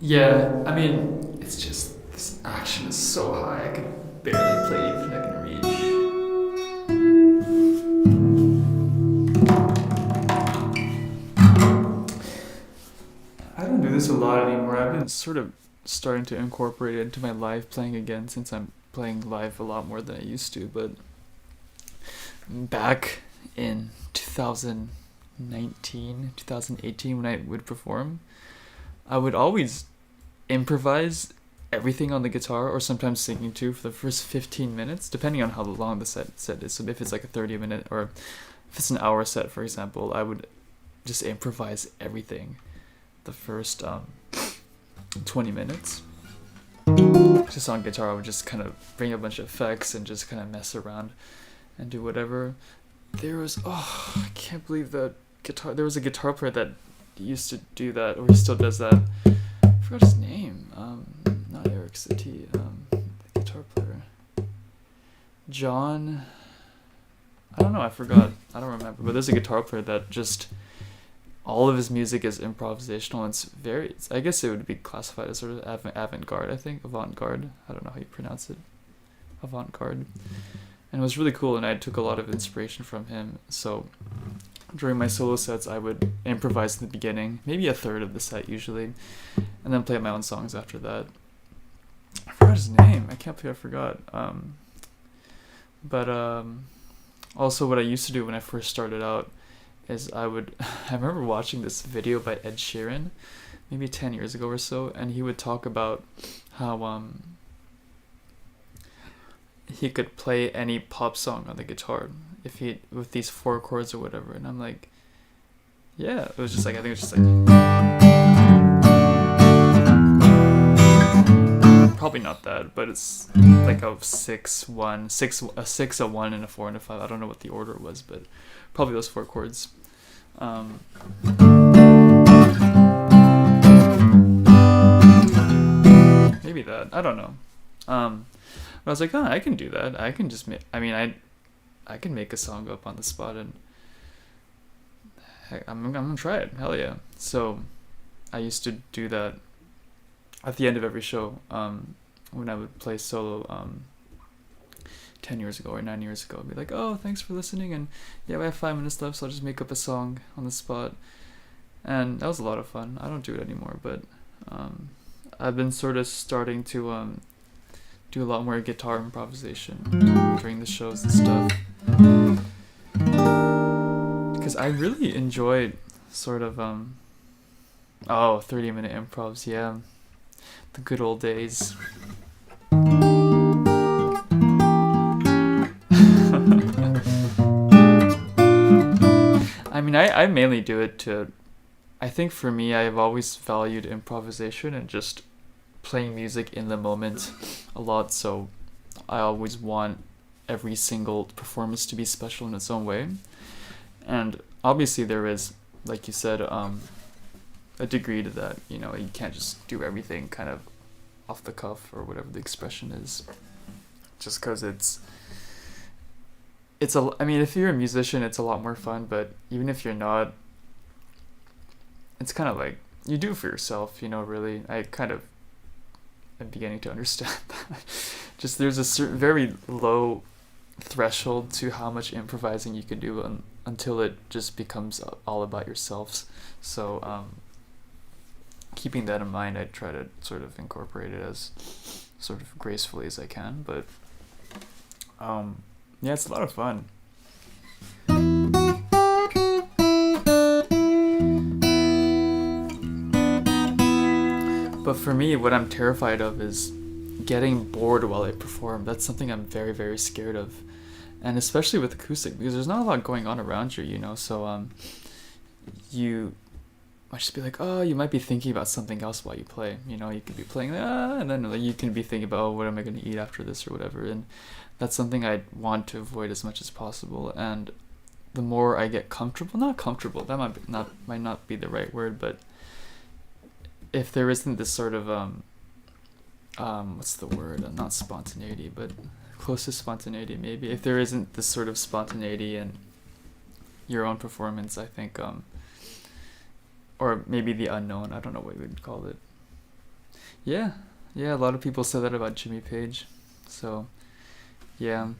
Yeah, I mean, it's just, this action is so high, I could barely play anything I can reach. I don't do this a lot anymore. I've been sort of starting to incorporate it into my live playing again, since I'm playing live a lot more than I used to, but back in 2019, 2018, when I would perform, I would always improvise everything on the guitar, or sometimes singing too, for the first 15 minutes, depending on how long the set is. So if it's like a 30-minute, or if it's an hour set, for example, I would just improvise everything the first 20 minutes. Just on guitar, I would just kind of bring a bunch of effects and just kind of mess around and do whatever. I can't believe that guitar. There was a guitar player that used to do that, or he still does that. I forgot his name. Not Eric Satie. The guitar player. John. I don't know. I forgot. I don't remember. But there's a guitar player that just, all of his music is improvisational. And I guess it would be classified as sort of avant-garde. I think avant-garde. I don't know how you pronounce it. Avant-garde. And it was really cool, and I took a lot of inspiration from him. So during my solo sets, I would improvise in the beginning, maybe a third of the set usually, and then play my own songs after that. I forgot his name. I can't believe I forgot. Also what I used to do when I first started out is I remember watching this video by Ed Sheeran, maybe 10 years ago or so, and he would talk about how he could play any pop song on the guitar if he with these 4 chords or whatever, and I'm like, yeah, it was just like, I think it was just like, probably not that, but it's like a 6-1, a 6, a 1, and a 4 and a 5. I don't know what the order was, but probably those 4 chords. Maybe that, I don't know. But I was like, oh, I can do that. I can just make, I can make a song up on the spot, and heck, I'm gonna try it. Hell yeah. So I used to do that at the end of every show, when I would play solo, 10 years ago or 9 years ago. I'd be like, oh, thanks for listening, and yeah, we have 5 minutes left, so I'll just make up a song on the spot. And that was a lot of fun. I don't do it anymore, but I've been sort of starting to do a lot more guitar improvisation during the shows and stuff, because I really enjoyed sort of 30-minute improvs. Yeah, the good old days. I mainly do it to, I think for me, I've always valued improvisation and just playing music in the moment a lot, so I always want every single performance to be special in its own way. And obviously there is, like you said, a degree to that. You can't just do everything kind of off the cuff, or whatever the expression is, just because if you're a musician, it's a lot more fun, but even if you're not, it's kind of like you do for yourself, really. I kind of am beginning to understand that. Just there's a certain very low threshold to how much improvising you can do until it just becomes all about yourselves. So keeping that in mind, I try to sort of incorporate it as sort of gracefully as I can, but yeah, it's a lot of fun. But for me, what I'm terrified of is getting bored while I perform. That's something I'm very, very scared of. And especially with acoustic, because there's not a lot going on around you, so you might just be like, oh, you might be thinking about something else while you play. You could be playing, and then you can be thinking about, oh, what am I going to eat after this or whatever. And that's something I want to avoid as much as possible. And the more I get not comfortable, that might not be the right word, but if there isn't this sort of what's the word? Not spontaneity, but close to spontaneity maybe. If there isn't this sort of spontaneity in your own performance, I think, or maybe the unknown, I don't know what we would call it. Yeah, a lot of people said that about Jimmy Page. So, yeah.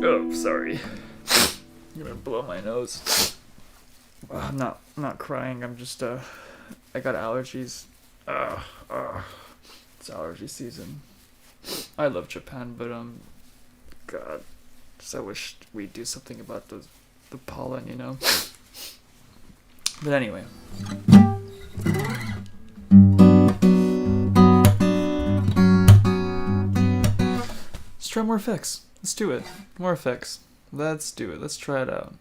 Oh, sorry. I'm gonna blow my nose. I'm not crying. I'm just I got allergies. It's allergy season. I love Japan, but God, just I wish we'd do something about the pollen, But anyway. Let's try more effects. Let's do it. More effects. Let's do it. Let's try it out.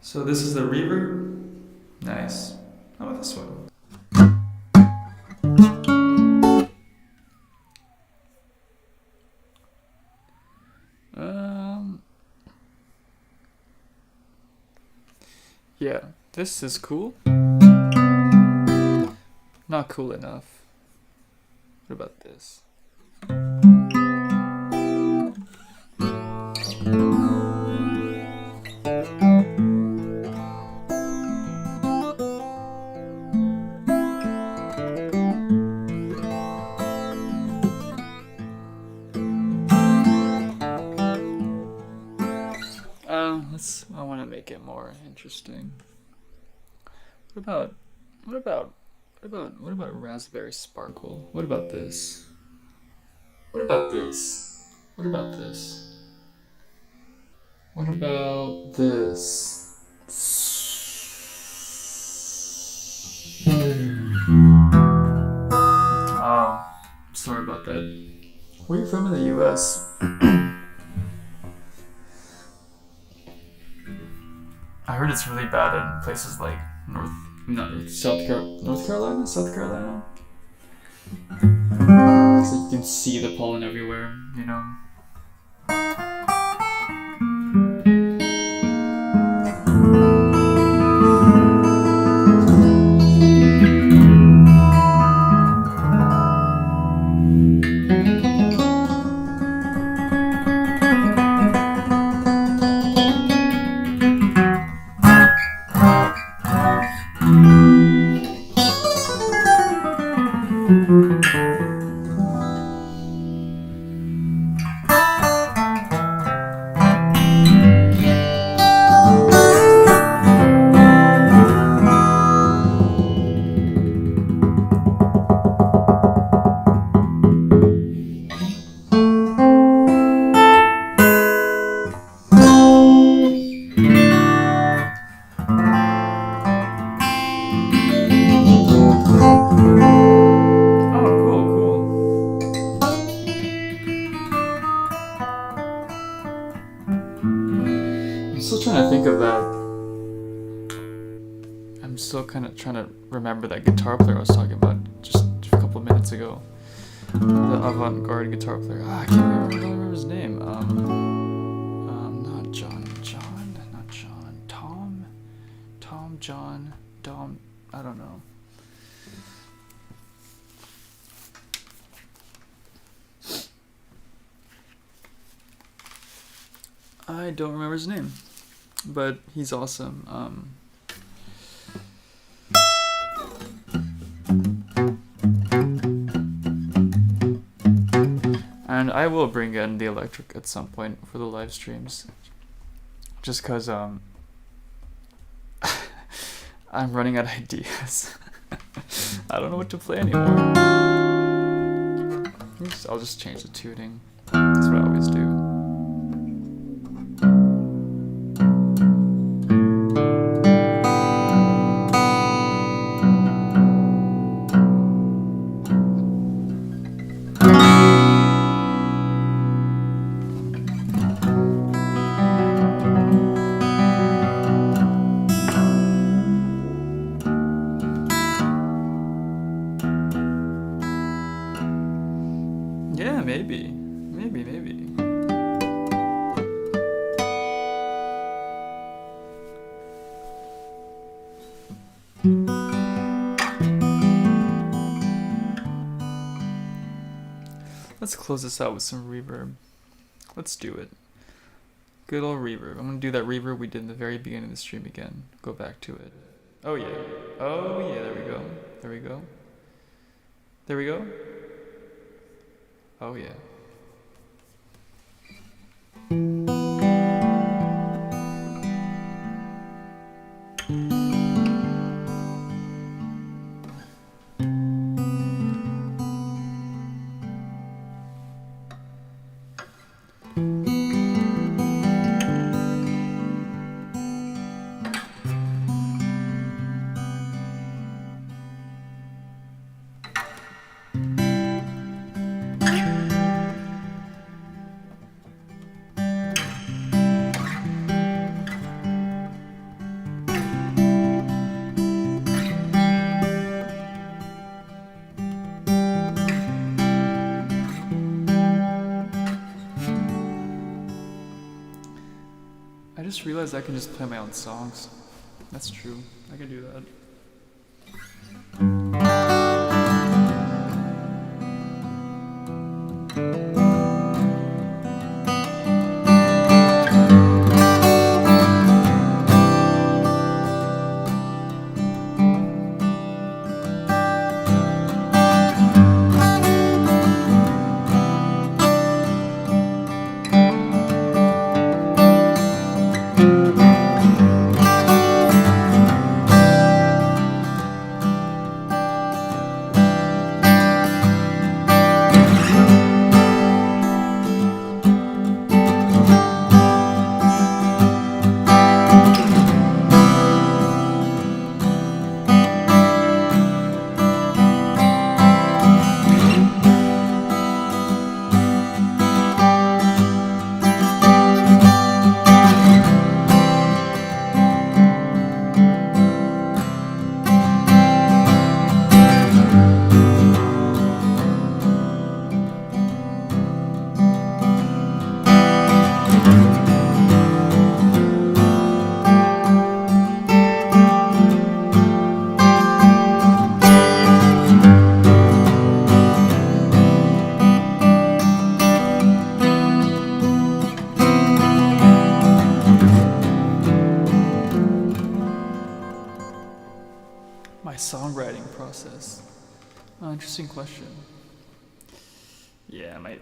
So this is the reverb. Nice. How about this one? Yeah, this is cool. Not cool enough. What about this? I want to make it more interesting. What about, what about, what about Raspberry Sparkle? What about this? What about this? What about this? What about this? Oh, sorry about that. Where are you from in the US? I heard it's really bad in places like North Carolina? South Carolina? So you can see the pollen everywhere, you know? Trying to remember that guitar player I was talking about just a couple of minutes ago. The avant-garde guitar player. I can't remember his name. Not John. Tom, John, Dom. I don't know. I don't remember his name, but he's awesome. And I will bring in the electric at some point for the live streams. Just because I'm running out of ideas. I don't know what to play anymore. I'll just change the tuning. That's what I always do. Maybe. Let's close this out with some reverb. Let's do it. Good old reverb. I'm gonna do that reverb we did in the very beginning of the stream again. Go back to it. Oh yeah, there we go. Oh yeah. I just realized I can just play my own songs. That's true. I could do that. My songwriting process. Oh, interesting question. Yeah, my.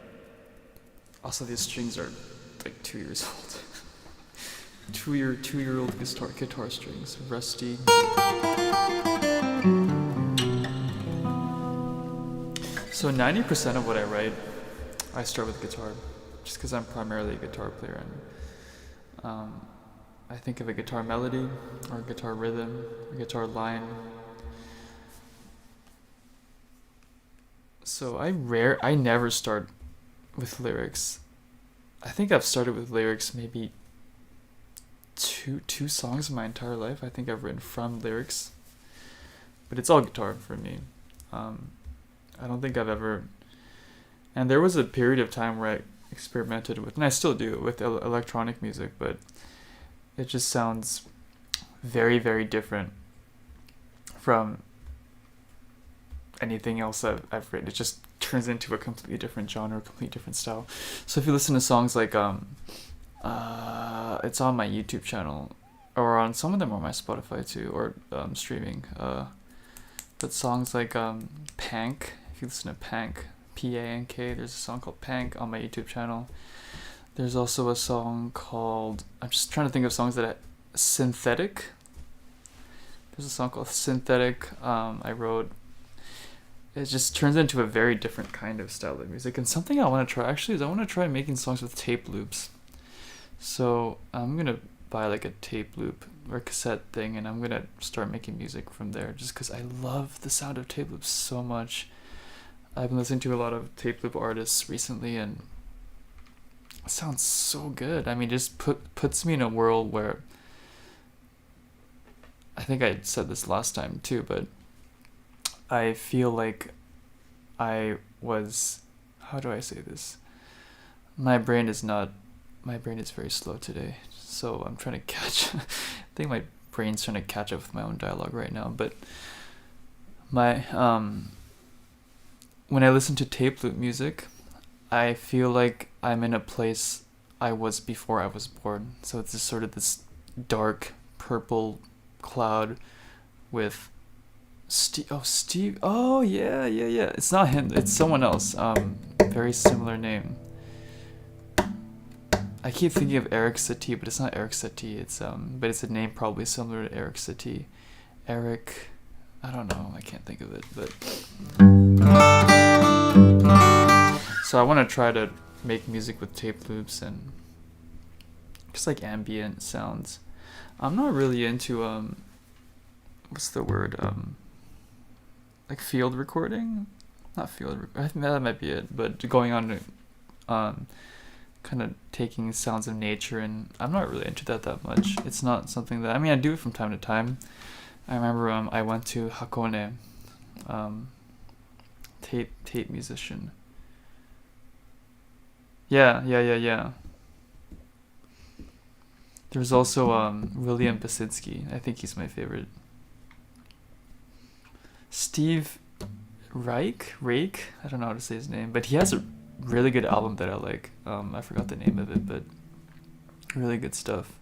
Also, these strings are like 2 years old. 2-year-old guitar strings, rusty. So 90% of what I write, I start with guitar, just because I'm primarily a guitar player, and I think of a guitar melody or a guitar rhythm, a guitar line. So I never start with lyrics. I think I've started with lyrics maybe two songs in my entire life. I think I've written from lyrics, but it's all guitar for me. I don't think I've ever. And there was a period of time where I experimented with, and I still do, with electronic music, but it just sounds very, very different from anything else I've written. It just turns into a completely different genre, a completely different style. So if you listen to songs like it's on my YouTube channel, or on some of them on my Spotify too, or streaming. But songs like Pank, if you listen to Pank, Pank, there's a song called Pank on my YouTube channel. There's also a song called, I'm just trying to think of songs that Synthetic. There's a song called Synthetic I wrote. It just turns into a very different kind of style of music. And something I want to try actually is I want to try making songs with tape loops. So I'm going to buy like a tape loop or cassette thing, and I'm going to start making music from there, just because I love the sound of tape loops so much. I've been listening to a lot of tape loop artists recently, and it sounds so good. I mean, it just puts me in a world where, I think I said this last time too, but I feel like I was, how do I say this? My brain is very slow today, so I'm trying to catch, I think my brain's trying to catch up with my own dialogue right now, but when I listen to tape loop music, I feel like I'm in a place I was before I was born. So it's just sort of this dark purple cloud with Steve. Oh yeah. It's not him. It's someone else. Very similar name. I keep thinking of Eric Satie, but it's not Eric Satie. It's but it's a name probably similar to Eric Satie. Eric, I don't know. I can't think of it, but. So I want to try to make music with tape loops and just like ambient sounds. I'm not really into what's the word, like field recording. Not field. I think that might be it. But going on, kind of taking sounds of nature, and I'm not really into that much. It's not something that, I mean, I do it from time to time. I remember I went to Hakone, tape musician. Yeah. There's also William Basinski. I think he's my favorite. Steve Rake? I don't know how to say his name, but he has a really good album that I like. I forgot the name of it, but really good stuff.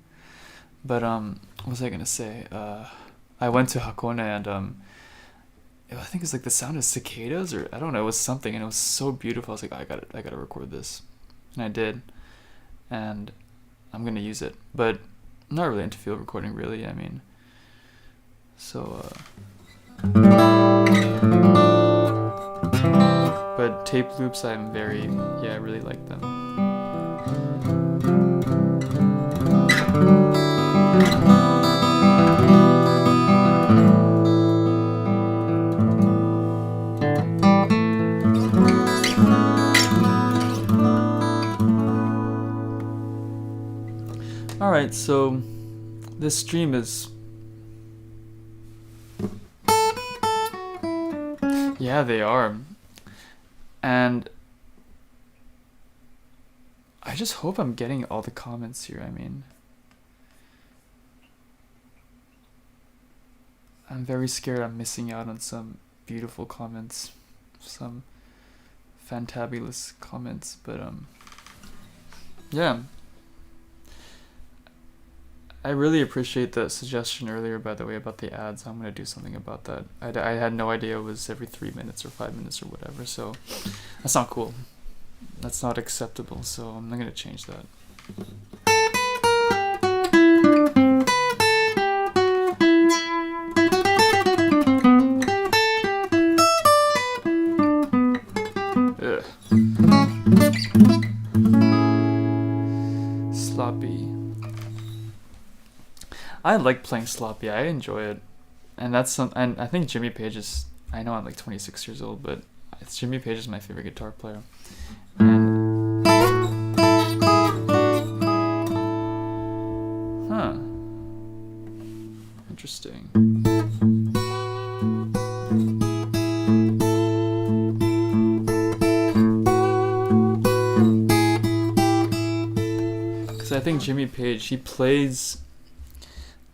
But what was I gonna say? I went to Hakone and I think it's like the sound of cicadas, or I don't know, it was something, and it was so beautiful. I was like, I gotta record this, and I did, and I'm gonna use it. But I'm not really into field recording, really. I mean, so. But tape loops, I really like them. Alright, so this stream is... Yeah, they are. And I just hope I'm getting all the comments here. I mean, I'm very scared I'm missing out on some beautiful comments, some fantabulous comments, but yeah. I really appreciate the suggestion earlier, by the way, about the ads. I'm going to do something about that. I had no idea it was every 3 minutes or 5 minutes or whatever, so that's not cool. That's not acceptable, so I'm not going to change that. Ugh. Sloppy. I like playing sloppy. I enjoy it, and and I think Jimmy Page is. I know I'm like 26 years old, but Jimmy Page is my favorite guitar player. And interesting. Because I think Jimmy Page, he plays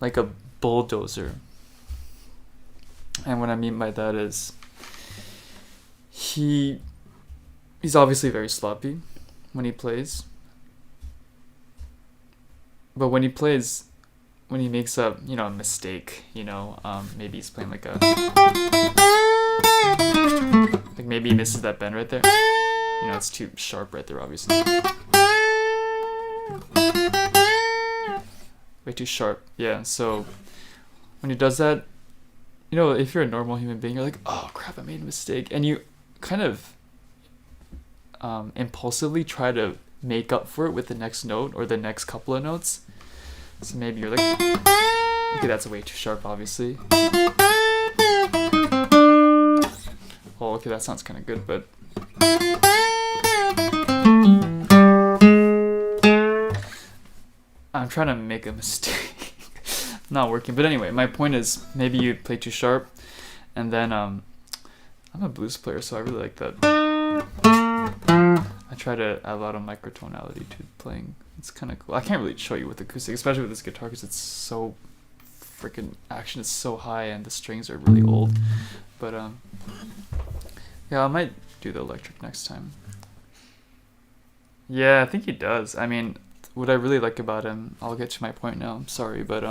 like a bulldozer. And what I mean by that is he's obviously very sloppy when he plays. But when he makes a, a mistake, maybe he's playing like maybe he misses that bend right there. It's too sharp right there, obviously. Way too sharp. Yeah, so when he does that, if you're a normal human being, you're like, oh crap, I made a mistake, and you kind of impulsively try to make up for it with the next note or the next couple of notes. So maybe you're like, okay, that's way too sharp, obviously. Well, okay, that sounds kind of good, but I'm trying to make a mistake. Not working. But anyway, my point is, maybe you play too sharp, and then I'm a blues player, so I really like that. I try to add a lot of microtonality to playing. It's kind of cool. I can't really show you with acoustic, especially with this guitar, because it's so freaking action is so high and the strings are really old. But yeah, I might do the electric next time. Yeah, I think he does. I mean, what I really like about him, I'll get to my point now, I'm sorry, but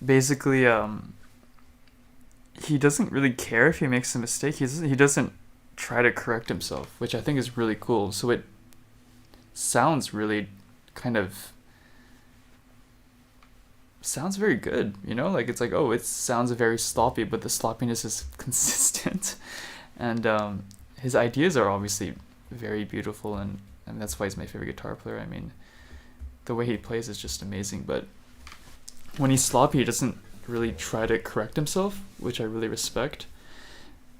basically he doesn't really care if he makes a mistake. He doesn't try to correct himself, which I think is really cool. So it sounds really sounds very good, like it's like, oh, it sounds very sloppy, but the sloppiness is consistent. And his ideas are obviously very beautiful, and that's why he's my favorite guitar player. I mean, the way he plays is just amazing, but when he's sloppy, he doesn't really try to correct himself, which I really respect,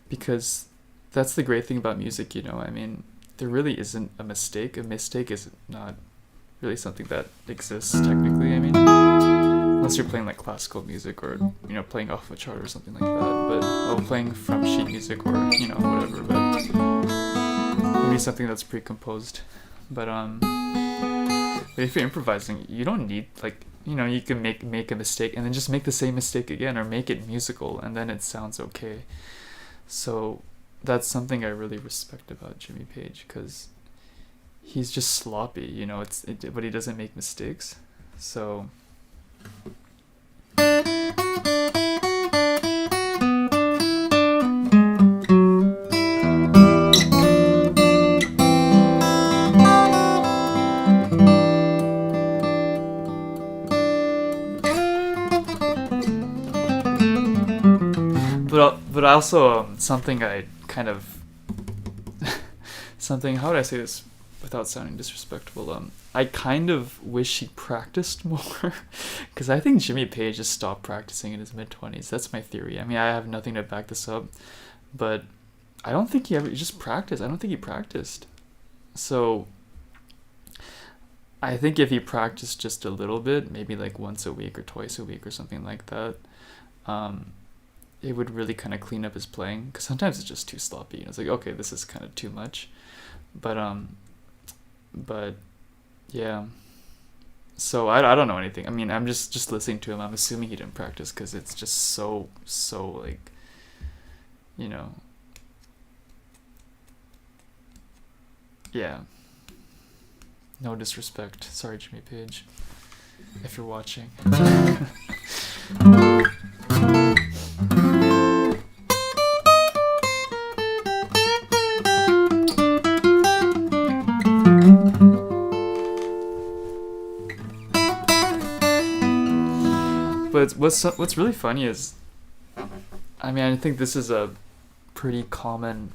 because that's the great thing about music, I mean, there really isn't a mistake. A mistake is not really something that exists technically, I mean, unless you're playing like classical music or, playing off a chart or something like that, but playing from sheet music or, whatever, but maybe something that's pre-composed. But But if you're improvising, you don't need, like, you can make a mistake and then just make the same mistake again, or make it musical and then it sounds okay. So that's something I really respect about Jimmy Page, because he's just sloppy, but he doesn't make mistakes. So but also something I kind of something, how would I say this without sounding disrespectful? I kind of wish he practiced more, because I think Jimmy Page just stopped practicing in his mid-20s. That's my theory. I mean, I have nothing to back this up, but I don't think he just practiced. I don't think he practiced. So I think if he practiced just a little bit, maybe like once a week or twice a week or something like that, it would really kind of clean up his playing, because sometimes it's just too sloppy. It's like, okay, this is kind of too much. But yeah. So I don't know anything. I mean, I'm just listening to him. I'm assuming he didn't practice, because it's just so like, yeah. No disrespect. Sorry, Jimmy Page, if you're watching. But what's really funny is, I mean, I think this is a pretty common.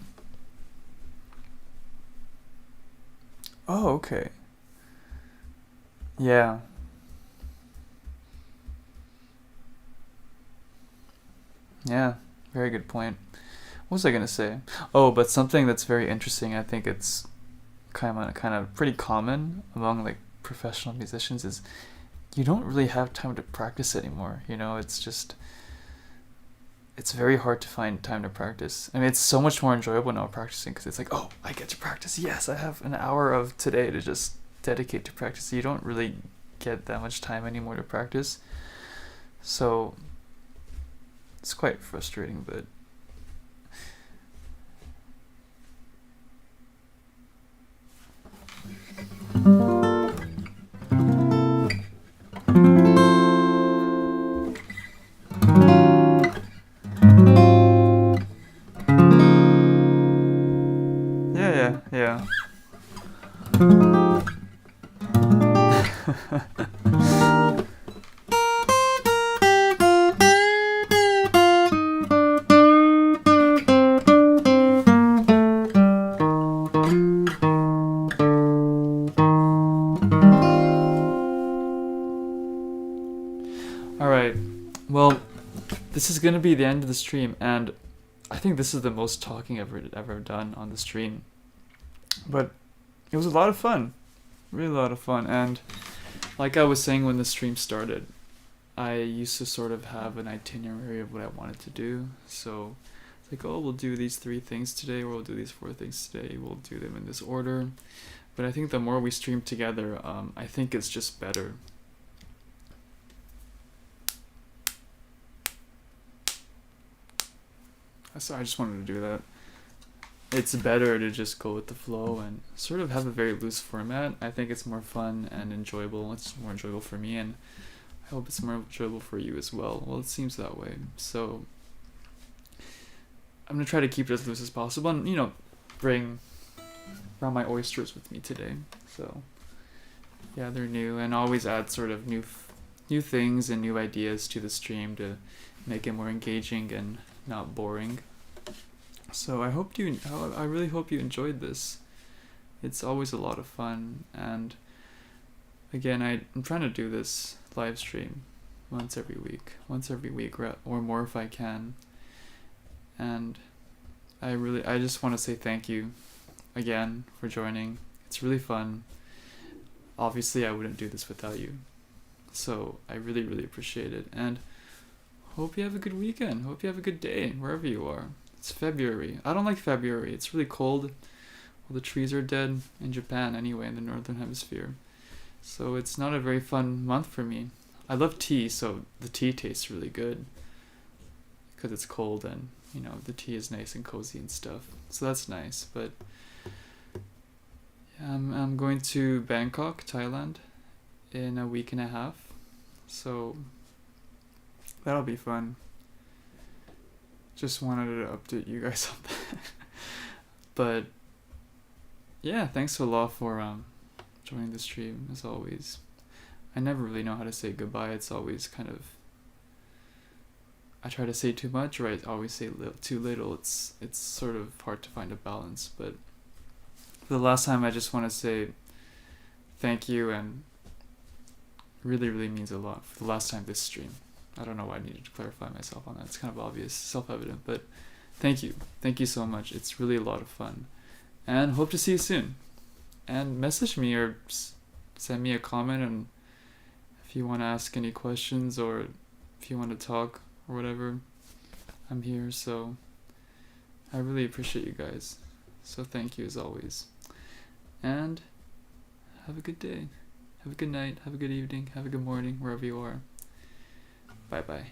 Oh, okay. Yeah. Yeah. Very good point. What was I gonna say? Oh, but something that's very interesting. I think it's kind of pretty common among like professional musicians is, you don't really have time to practice anymore. It's very hard to find time to practice. I mean, it's so much more enjoyable now practicing, because it's like, oh, I get to practice. Yes, I have an hour of today to just dedicate to practice. You don't really get that much time anymore to practice. So it's quite frustrating, but yeah. All right. Well, this is gonna be the end of the stream, and I think this is the most talking I've ever done on the stream. But it was a lot of fun, really a lot of fun. And like I was saying when the stream started, I used to sort of have an itinerary of what I wanted to do. So it's like, oh, we'll do these 3 things today, or we'll do these 4 things today. We'll do them in this order. But I think the more we stream together, I think it's just better. So I just wanted to do that. It's better to just go with the flow and sort of have a very loose format. I think it's more fun and enjoyable. It's more enjoyable for me, and I hope it's more enjoyable for you as well. Well, it seems that way. So I'm going to try to keep it as loose as possible, and, bring around my oysters with me today. So yeah, they're new, and always add sort of new things and new ideas to the stream to make it more engaging and not boring. So I really hope you enjoyed this. It's always a lot of fun, and again, I'm trying to do this live stream once every week or more if I can. And I just want to say thank you again for joining. It's really fun. Obviously, I wouldn't do this without you. So I really, really appreciate it, and hope you have a good weekend. Hope you have a good day wherever you are. It's February. I don't like February. It's really cold. Well, the trees are dead in Japan anyway, in the northern hemisphere. So it's not a very fun month for me. I love tea, so the tea tastes really good because it's cold and, you know, the tea is nice and cozy and stuff. So that's nice. But yeah, I'm going to Bangkok, Thailand in a week and a half. So that'll be fun. Just wanted to update you guys on that. But yeah, thanks a lot for joining the stream as always. I never really know how to say goodbye. It's always kind of, I try to say too much, or I always say too little. It's sort of hard to find a balance. But for the last time, I just want to say thank you, and really, really means a lot. For the last time this stream, I don't know why I needed to clarify myself on that. It's kind of obvious, self-evident, but thank you so much. It's really a lot of fun, and hope to see you soon. And message me or send me a comment, and if you want to ask any questions or if you want to talk or whatever, I'm here. So I really appreciate you guys. So thank you as always. And have a good day. Have a good night. Have a good evening. Have a good morning, wherever you are. Bye bye.